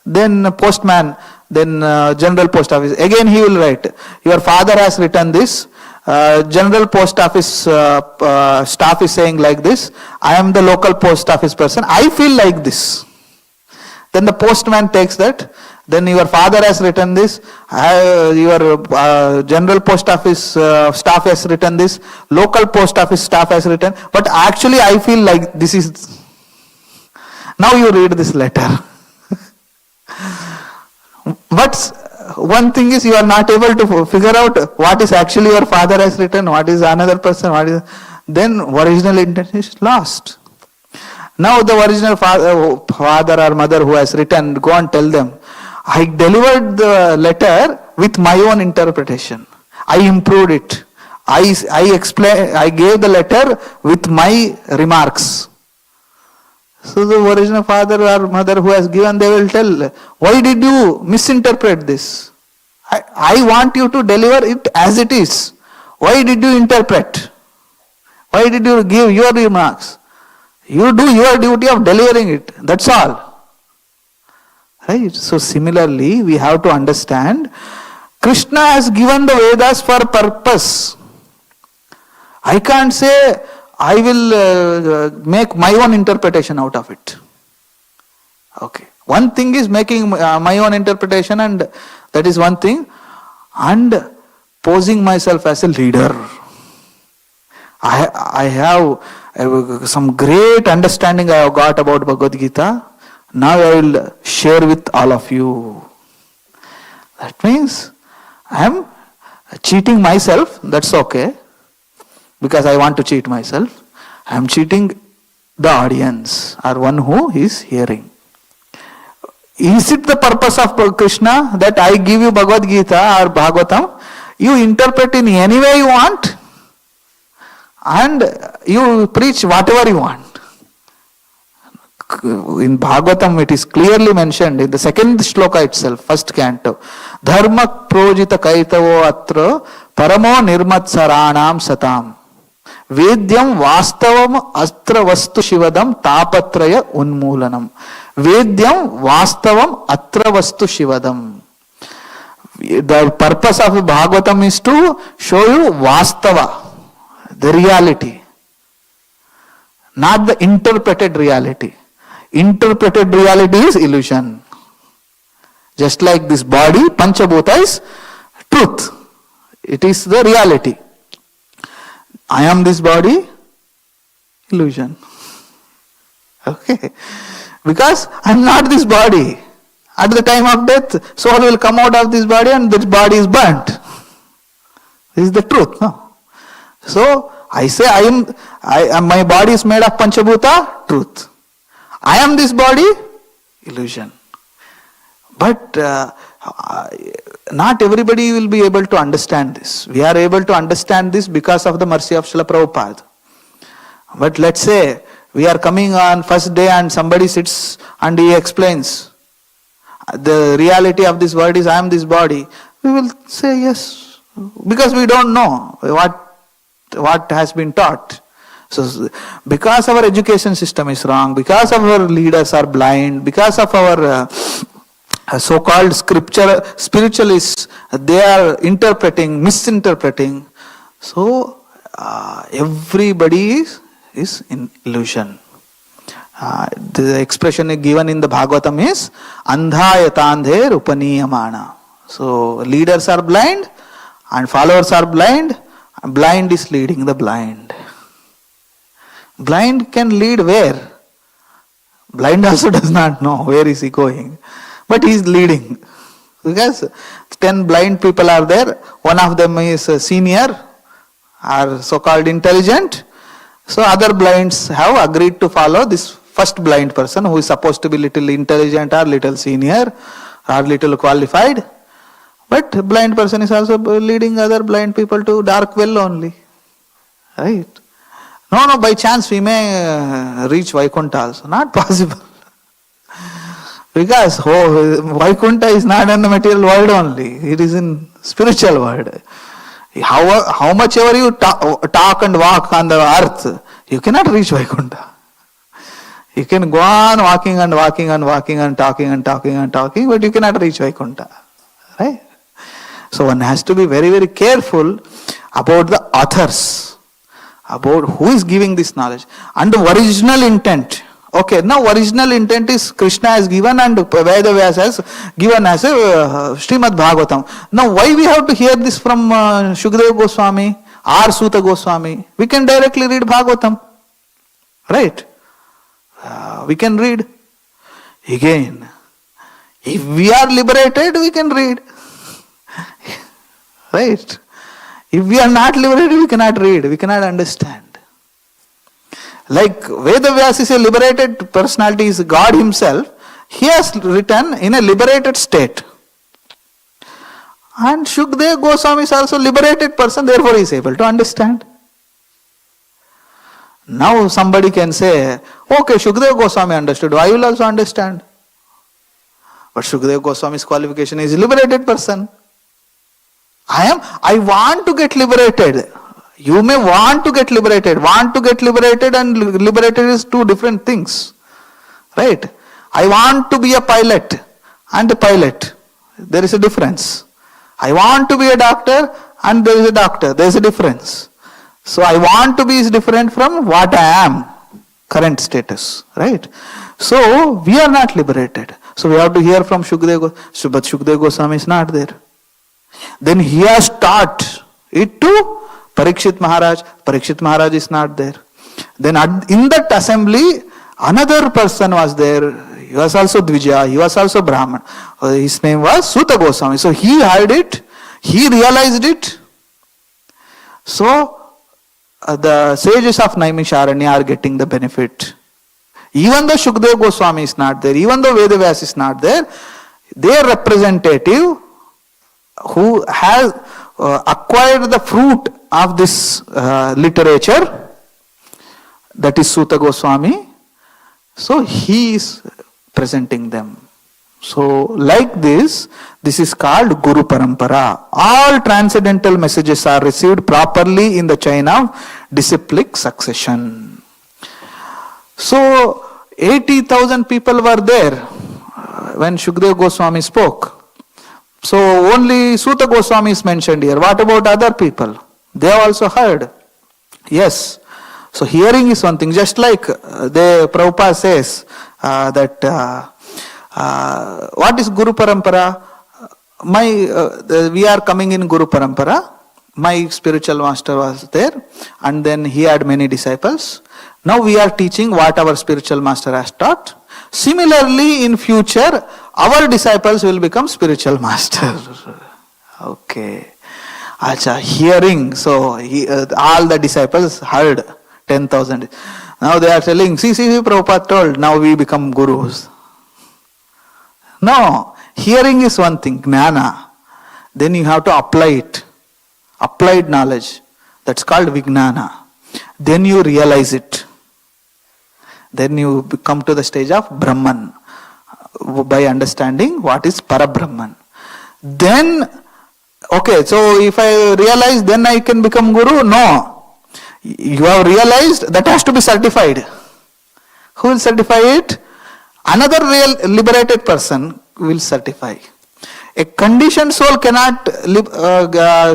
Then postman, then general post office, again he will write, your father has written this. General post office staff is saying like this. I am the local post office person. I feel like this. Then the postman takes that. Then your father has written this. Your general post office staff has written this. Local post office staff has written. But actually I feel like this is. Now you read this letter. But one thing is, you are not able to figure out what is actually your father has written, what is another person, then original intent is lost. Now the original father or mother who has written, go and tell them, I delivered the letter with my own interpretation. I improved it. I gave the letter with my remarks. So the original father or mother who has given, they will tell, why did you misinterpret this? I want you to deliver it as it is. Why did you interpret? Why did you give your remarks? You do your duty of delivering it. That's all. Right? So similarly, we have to understand, Krishna has given the Vedas for purpose. I can't say, I will make my own interpretation out of it. Okay. One thing is making my own interpretation, and that is one thing. And posing myself as a leader. I have some great understanding I have got about Bhagavad Gita. Now I will share with all of you. That means I am cheating myself. That's okay. Because I want to cheat myself. I am cheating the audience or one who is hearing. Is it the purpose of Krishna that I give you Bhagavad Gita or Bhagavatam? You interpret in any way you want and you preach whatever you want. In Bhagavatam it is clearly mentioned in the second shloka itself, first canto. Dharma projita kaitavo atra paramo nirmatsaranam satam. Vedyam vastavam astra vastu shivadam tapatraya unmoolanam. Vedyam vastavam atra vastu shivadam. The purpose of Bhagavatam is to show you vastava, the reality, not the interpreted reality. Interpreted reality is illusion. Just like this body, Panchabhuta is truth. It is the reality. I am this body, illusion. Okay. Because I am not this body. At the time of death, soul will come out of this body and this body is burnt. This is the truth. No? So, I say my body is made of Panchabhuta, truth. I am this body, illusion. But not everybody will be able to understand this. We are able to understand this because of the mercy of Srila Prabhupada. But let's say we are coming on first day and somebody sits and he explains the reality of this word is I am this body. We will say yes, because we don't know what has been taught. So because our education system is wrong, because our leaders are blind, because of our so-called spiritualists, they are misinterpreting. So everybody is in illusion. The expression given in the Bhagavatam is Andha yatandher upaniyamana. So leaders are blind and followers are blind. Blind is leading the blind. Blind can lead where? Blind also does not know where is he going. But he is leading. Because 10 blind people are there. One of them is senior or so-called intelligent. So other blinds have agreed to follow this first blind person who is supposed to be little intelligent or little senior or little qualified. But blind person is also leading other blind people to dark well only. Right? No, by chance we may reach Vaikuntha also. Not possible. Because Vaikuntha is not in the material world only. It is in spiritual world. How much ever you talk and walk on the earth, you cannot reach Vaikuntha. You can go on walking and walking and walking and talking and talking and talking, but you cannot reach Vaikuntha. Right? So one has to be very, very careful about the authors, about who is giving this knowledge. And the original intent. Okay, now original intent is Krishna has given and Veda Vyasa has given as a Srimad Bhagavatam. Now why we have to hear this from Shukadeva Goswami or Suta Goswami? We can directly read Bhagavatam. Right? We can read. Again, if we are liberated, we can read. Right? If we are not liberated, we cannot read, we cannot understand. Like Veda Vyasa is a liberated personality, is God himself. He has written in a liberated state. And Shukadeva Goswami is also a liberated person, therefore he is able to understand. Now somebody can say, okay, Shukadeva Goswami understood, I will also understand. But Shukadeva Goswami's qualification is a liberated person. I want to get liberated. You may want to get liberated. Want to get liberated and liberated is two different things. Right? I want to be a pilot and a pilot. There is a difference. I want to be a doctor and there is a doctor. There is a difference. So I want to be is different from what I am. Current status. Right? So we are not liberated. So we have to hear from Shukadeva Goswami. But Shukadeva Goswami is not there. Then he has taught it to Parikshit Maharaj. Parikshit Maharaj is not there. Then in that assembly, another person was there. He was also Dvija. He was also Brahman. His name was Suta Goswami. So he heard it. He realized it. So the sages of Naimisharanya are getting the benefit. Even though Shukadeva Goswami is not there, even though Veda Vyasa is not there, their representative who has acquired the fruit of this literature, that is Suta Goswami, so he is presenting them. So like this is called Guru Parampara. All transcendental messages are received properly in the chain of disciplic succession. So 80,000 people were there when Shukadeva Goswami spoke. So only Suta Goswami is mentioned here. What about other people? They have also heard. Yes. So hearing is one thing. Just like the Prabhupada says that what is Guru Parampara? We are coming in Guru Parampara. My spiritual master was there and then he had many disciples. Now we are teaching what our spiritual master has taught. Similarly, in future, our disciples will become spiritual masters. Okay. Acha, hearing. So, all the disciples heard 10,000. Now they are telling, see, Prabhupada told, now we become gurus. No, hearing is one thing, jnana. Then you have to apply it. Applied knowledge. That's called vijnana. Then you realize it. Then you come to the stage of Brahman by understanding what is Parabrahman. Then, okay, so if I realize then I can become Guru? No. You have realized, that has to be certified. Who will certify it? Another real liberated person will certify. A conditioned soul cannot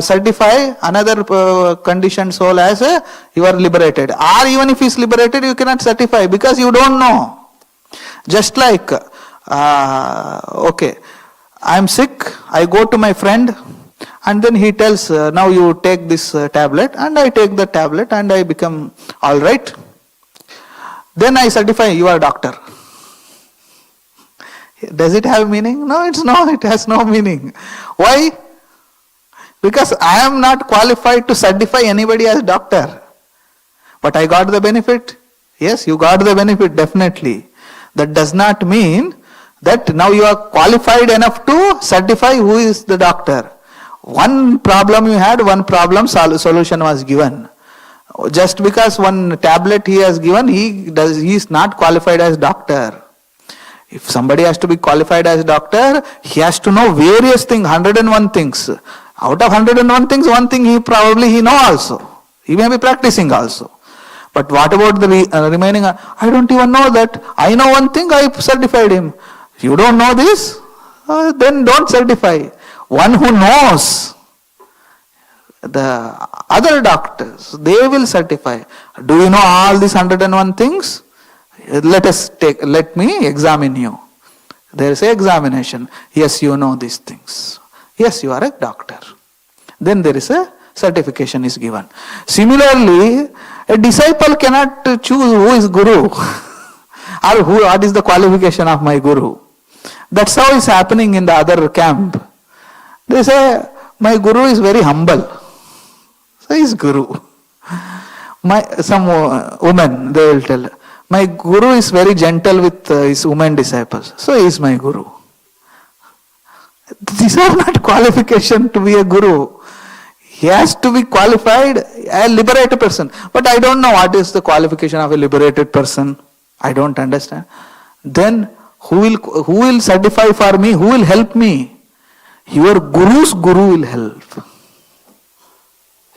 certify another conditioned soul as you are liberated. Or even if he is liberated, you cannot certify because you don't know. Just like, okay, I am sick, I go to my friend and then he tells, now you take this tablet, and I take the tablet and I become alright. Then I certify you are a doctor. Does it have meaning? No, it has no meaning. Why? Because I am not qualified to certify anybody as doctor. But I got the benefit. Yes, you got the benefit, definitely. That does not mean that now you are qualified enough to certify who is the doctor. One problem you had, one problem solution was given. Just because one tablet he has given, he is not qualified as doctor. If somebody has to be qualified as doctor, he has to know various things, 101 things. Out of 101 things, one thing he know also. He may be practicing also. But what about the remaining? I don't even know that. I know one thing, I certified him. You don't know this? Then don't certify. One who knows, the other doctors, they will certify. Do you know all these 101 things? Let me examine you. There is an examination. Yes, you know these things. Yes, you are a doctor. Then there is a certification is given. Similarly, a disciple cannot choose who is guru or what is the qualification of my guru. That's how it's happening in the other camp. They say, my guru is very humble. So he's guru. Some women, they will tell, my guru is very gentle with his women disciples. So he is my guru. These are not qualification to be a guru. He has to be qualified a liberated person. But I don't know what is the qualification of a liberated person. I don't understand. Then who will certify for me? Who will help me? Your guru's guru will help.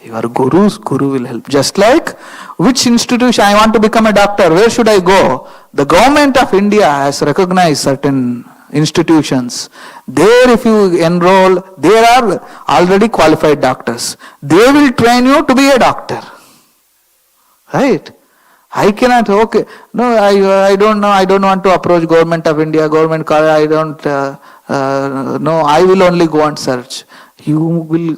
Your guru's guru will help. Just like which institution I want to become a doctor, where should I go? The government of India has recognized certain institutions. There if you enroll, there are already qualified doctors. They will train you to be a doctor. Right? I cannot, okay, no, I don't know, I don't want to approach government of India, government college, I don't, no, I will only go and search. You will,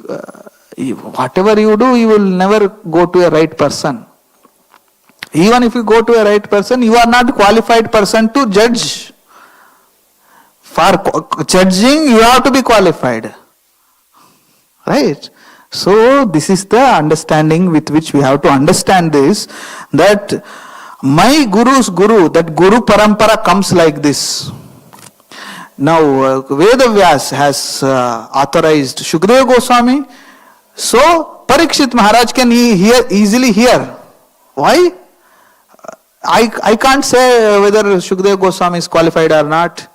whatever you do, you will never go to a right person. Even if you go to a right person, you are not qualified person to judge. For judging, you have to be qualified. Right? So, this is the understanding with which we have to understand this, that my guru's guru, that guru parampara comes like this. Now, Veda Vyas has authorized Shukadeva Goswami, so Parikshit Maharaj can easily hear. Why? I can't say whether Shukadeva Goswami is qualified or not,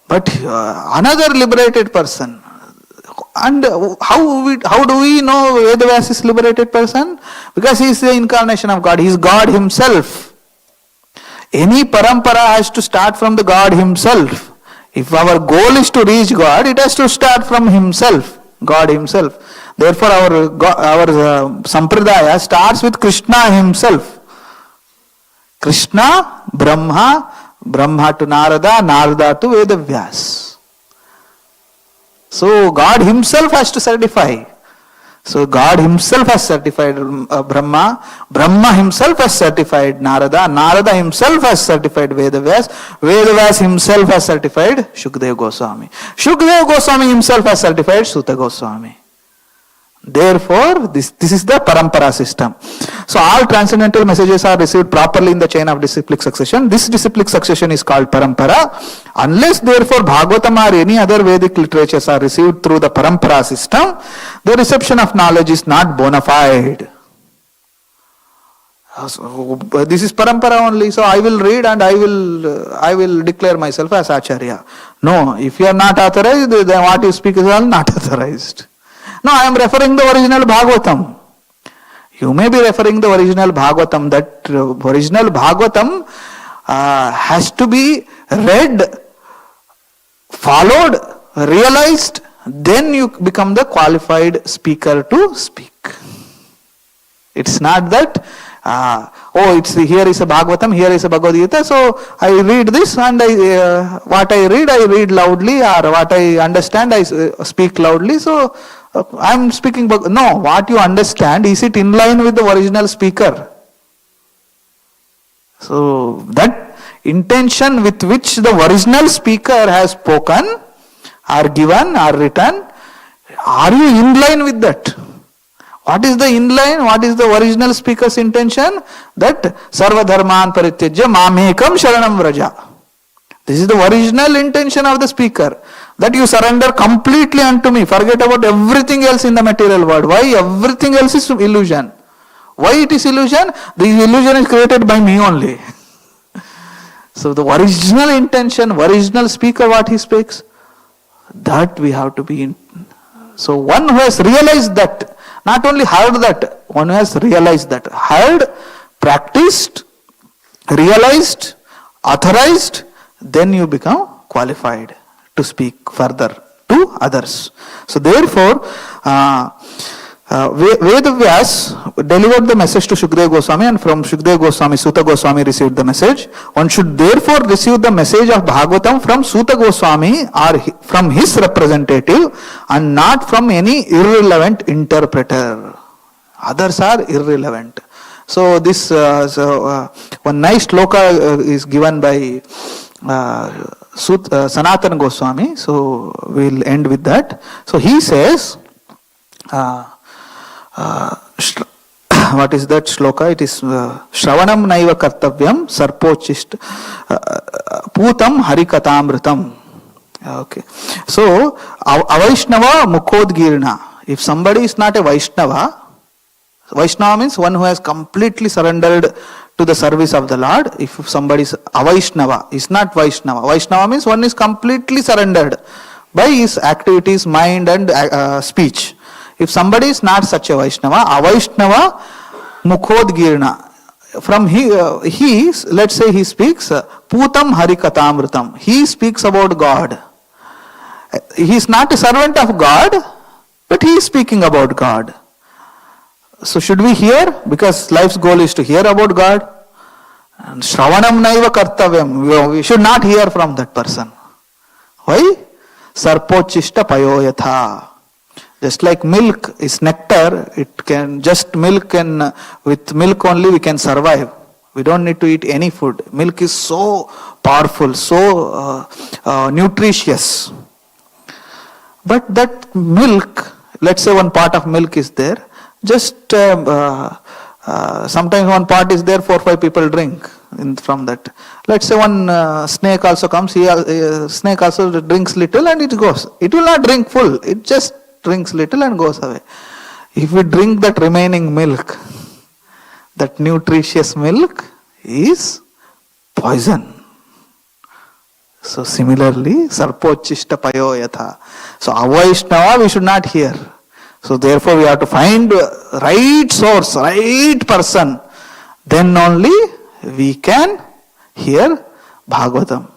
but another liberated person. And how do we know Vedavyas is liberated person? Because he is the incarnation of God. He is God himself. Any parampara has to start from the God himself. If our goal is to reach God, it has to start from himself, God himself. Therefore our sampradaya starts with Krishna himself. Krishna, Brahma to Narada, Narada to Vedavyas. So God himself has to certify. So God himself has certified Brahma. Brahma himself has certified Narada. Narada himself has certified Vedavyas. Vedavyas himself has certified Shukadeva Goswami. Shukadeva Goswami himself has certified Suta Goswami. Therefore, this is the parampara system. So all transcendental messages are received properly in the chain of disciplic succession. This disciplic succession is called parampara. Unless therefore Bhagavatam or any other Vedic literatures are received through the parampara system, the reception of knowledge is not bona fide. So, this is parampara only, so I will read and I will declare myself as Acharya. No, if you are not authorized, then what you speak is all not authorized. No, I am referring the original Bhagavatam. You may be referring the original Bhagavatam. That original Bhagavatam has to be read, followed, realized then you become the qualified speaker to speak. It's not that, here is a Bhagavatam, here is a Bhagavad Gita, so I read this and what I read loudly, or what I understand, I speak loudly, so I am speaking. No, what you understand, is it in line with the original speaker? So that intention with which the original speaker has spoken, or given, or written, are you in line with that? What is the inline? What is the original speaker's intention? That sarva dharman parityajya mamekam sharanam vraja. This is the original intention of the speaker. That you surrender completely unto me. Forget about everything else in the material world. Why? Everything else is illusion. Why it is illusion? The illusion is created by me only. So the original intention, original speaker, what he speaks, that we have to be in. So one who has realized that, not only heard that, one who has realized that. Heard, practiced, realized, authorized, then you become qualified to speak further to others. So therefore, Vedavyas delivered the message to Shukdev Goswami, and from Shukdev Goswami, Suta Goswami received the message. One should therefore receive the message of Bhagavatam from Suta Goswami or from his representative, and not from any irrelevant interpreter. Others are irrelevant. So this one nice shloka is given by Sanatana Goswami. So we'll end with that. So he says, what is that shloka? It is Shravanam naiva kartavyam sarpochist putam harikatamritam. Okay. So Avaishnava mukhodgirna. If somebody is not a Vaishnava, Vaishnava means one who has completely surrendered to the service of the Lord. If somebody is Avaishnava, is not Vaishnava. Vaishnava means one is completely surrendered by his activities, mind and speech. If somebody is not such a Vaishnava, Avaishnava mukhodgirna. From he, let's say he speaks Putam Harikatamritam. He speaks about God. He is not a servant of God, but he is speaking about God. So should we hear? Because life's goal is to hear about God. And Shravanam naiva kartavyam. We should not hear from that person. Why? Sarpochishta payoyatha. Just like milk is nectar, it can just milk, and with milk only we can survive. We don't need to eat any food. Milk is so powerful, so nutritious. But that milk, let's say one part of milk is there, just sometimes one part is there, 4 or 5 people drink from that. Let's say one snake also comes, snake also drinks little and it goes. It will not drink full, it just drinks little and goes away. If we drink that remaining milk, that nutritious milk is poison. So similarly, sarpochishta payoyatha. So Avaishnava we should not hear. So therefore we have to find right source, right person. Then only we can hear Bhagavatam.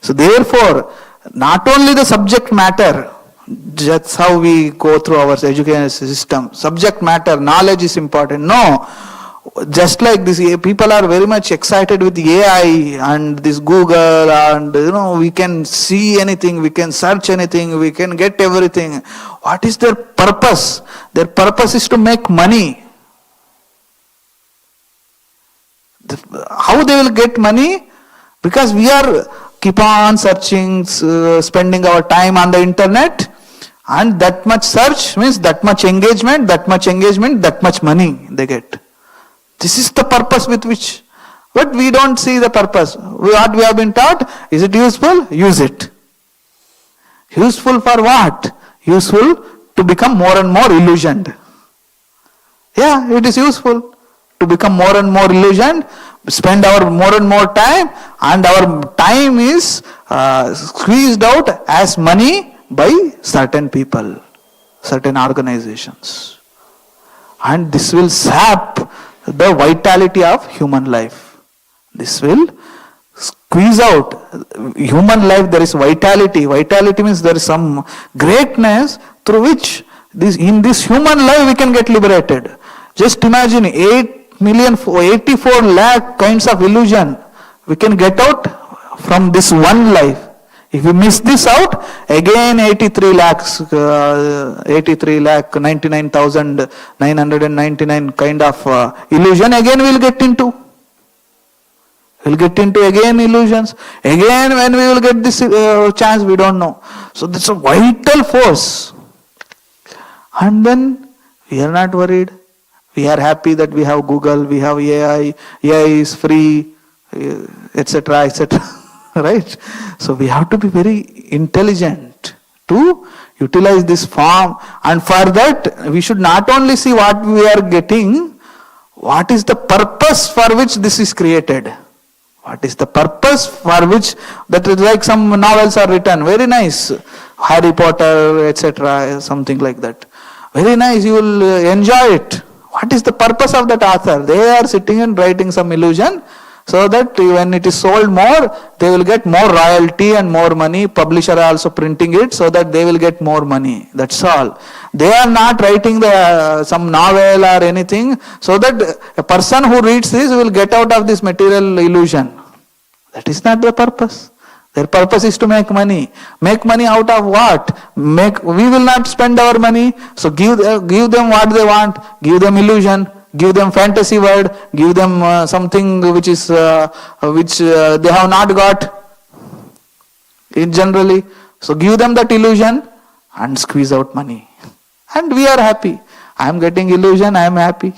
So therefore, not only the subject matter, that's how we go through our education system. Subject matter, knowledge is important. No. Just like this, people are very much excited with AI and this Google, and we can see anything, we can search anything, we can get everything. What is their purpose? Their purpose is to make money. How they will get money? Because we are keep on searching, spending our time on the internet, and that much search means that much engagement, that much money they get. This is the purpose with which, but we don't see the purpose. What we have been taught, is it useful? Use it. Useful for what? Useful to become more and more illusioned. Yeah, it is useful to become more and more illusioned, spend our more and more time, and our time is squeezed out as money by certain people, certain organizations. And this will sap the vitality of human life. This will squeeze out. Human life, there is vitality. Vitality means there is some greatness through which in this human life we can get liberated. Just imagine 84 lakh kinds of illusion we can get out from this one life. If we miss this out, again 83 lakh 99,999 kind of illusion again we'll get into. We'll get into again illusions. Again when we will get this chance, we don't know. So that's a vital force. And then we are not worried. We are happy that we have Google, we have AI, AI is free, etc., etc. Right? So we have to be very intelligent to utilize this form. And for that, we should not only see what we are getting, what is the purpose for which this is created. What is the purpose for which, that is like some novels are written, very nice, Harry Potter, etc., something like that. Very nice, you will enjoy it. What is the purpose of that author? They are sitting and writing some illusion so that when it is sold more, they will get more royalty and more money. Publisher are also printing it so that they will get more money. That's all. They are not writing some novel or anything so that a person who reads this will get out of this material illusion. That is not the purpose. Their purpose is to make money. Make money out of what? We will not spend our money. So give them what they want. Give them illusion. Give them fantasy world. Give them something which is which they have not got. Generally, so give them that illusion and squeeze out money, and we are happy. I am getting illusion. I am happy.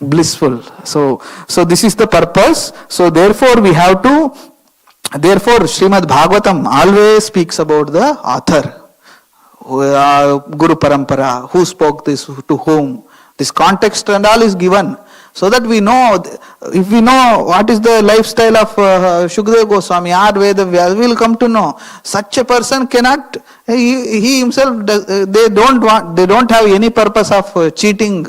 Blissful. So this is the purpose. So therefore we have to. Therefore, Srimad Bhagavatam always speaks about the author, Guru Parampara, who spoke this, to whom. This context and all is given, so that we know, if we know what is the lifestyle of Shukadeva Goswami or Veda Vyasa, we will come to know. Such a person cannot, he himself, they don't have any purpose of cheating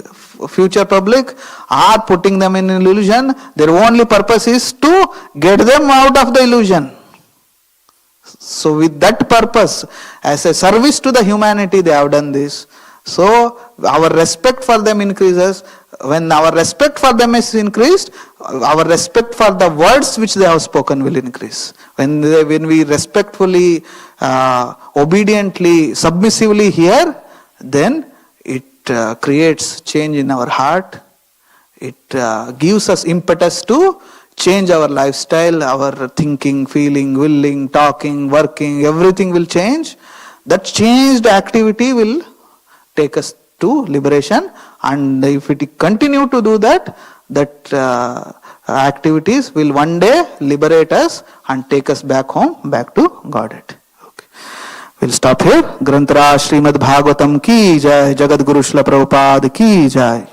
future public or putting them in illusion. Their only purpose is to get them out of the illusion. So with that purpose, as a service to the humanity, they have done this. So our respect for them increases. When our respect for them is increased, our respect for the words which they have spoken will increase. When we respectfully, obediently, submissively hear, then it creates change in our heart. It gives us impetus to change our lifestyle, our thinking, feeling, willing, talking, working, everything will change. That changed activity will take us to liberation, and if we continue to do that, activities will one day liberate us and take us back home, back to Godhead. Okay. We'll stop here. Granthara Srimad Bhagavatam ki jai, Jagat Guru Shila Prabhupada ki jai.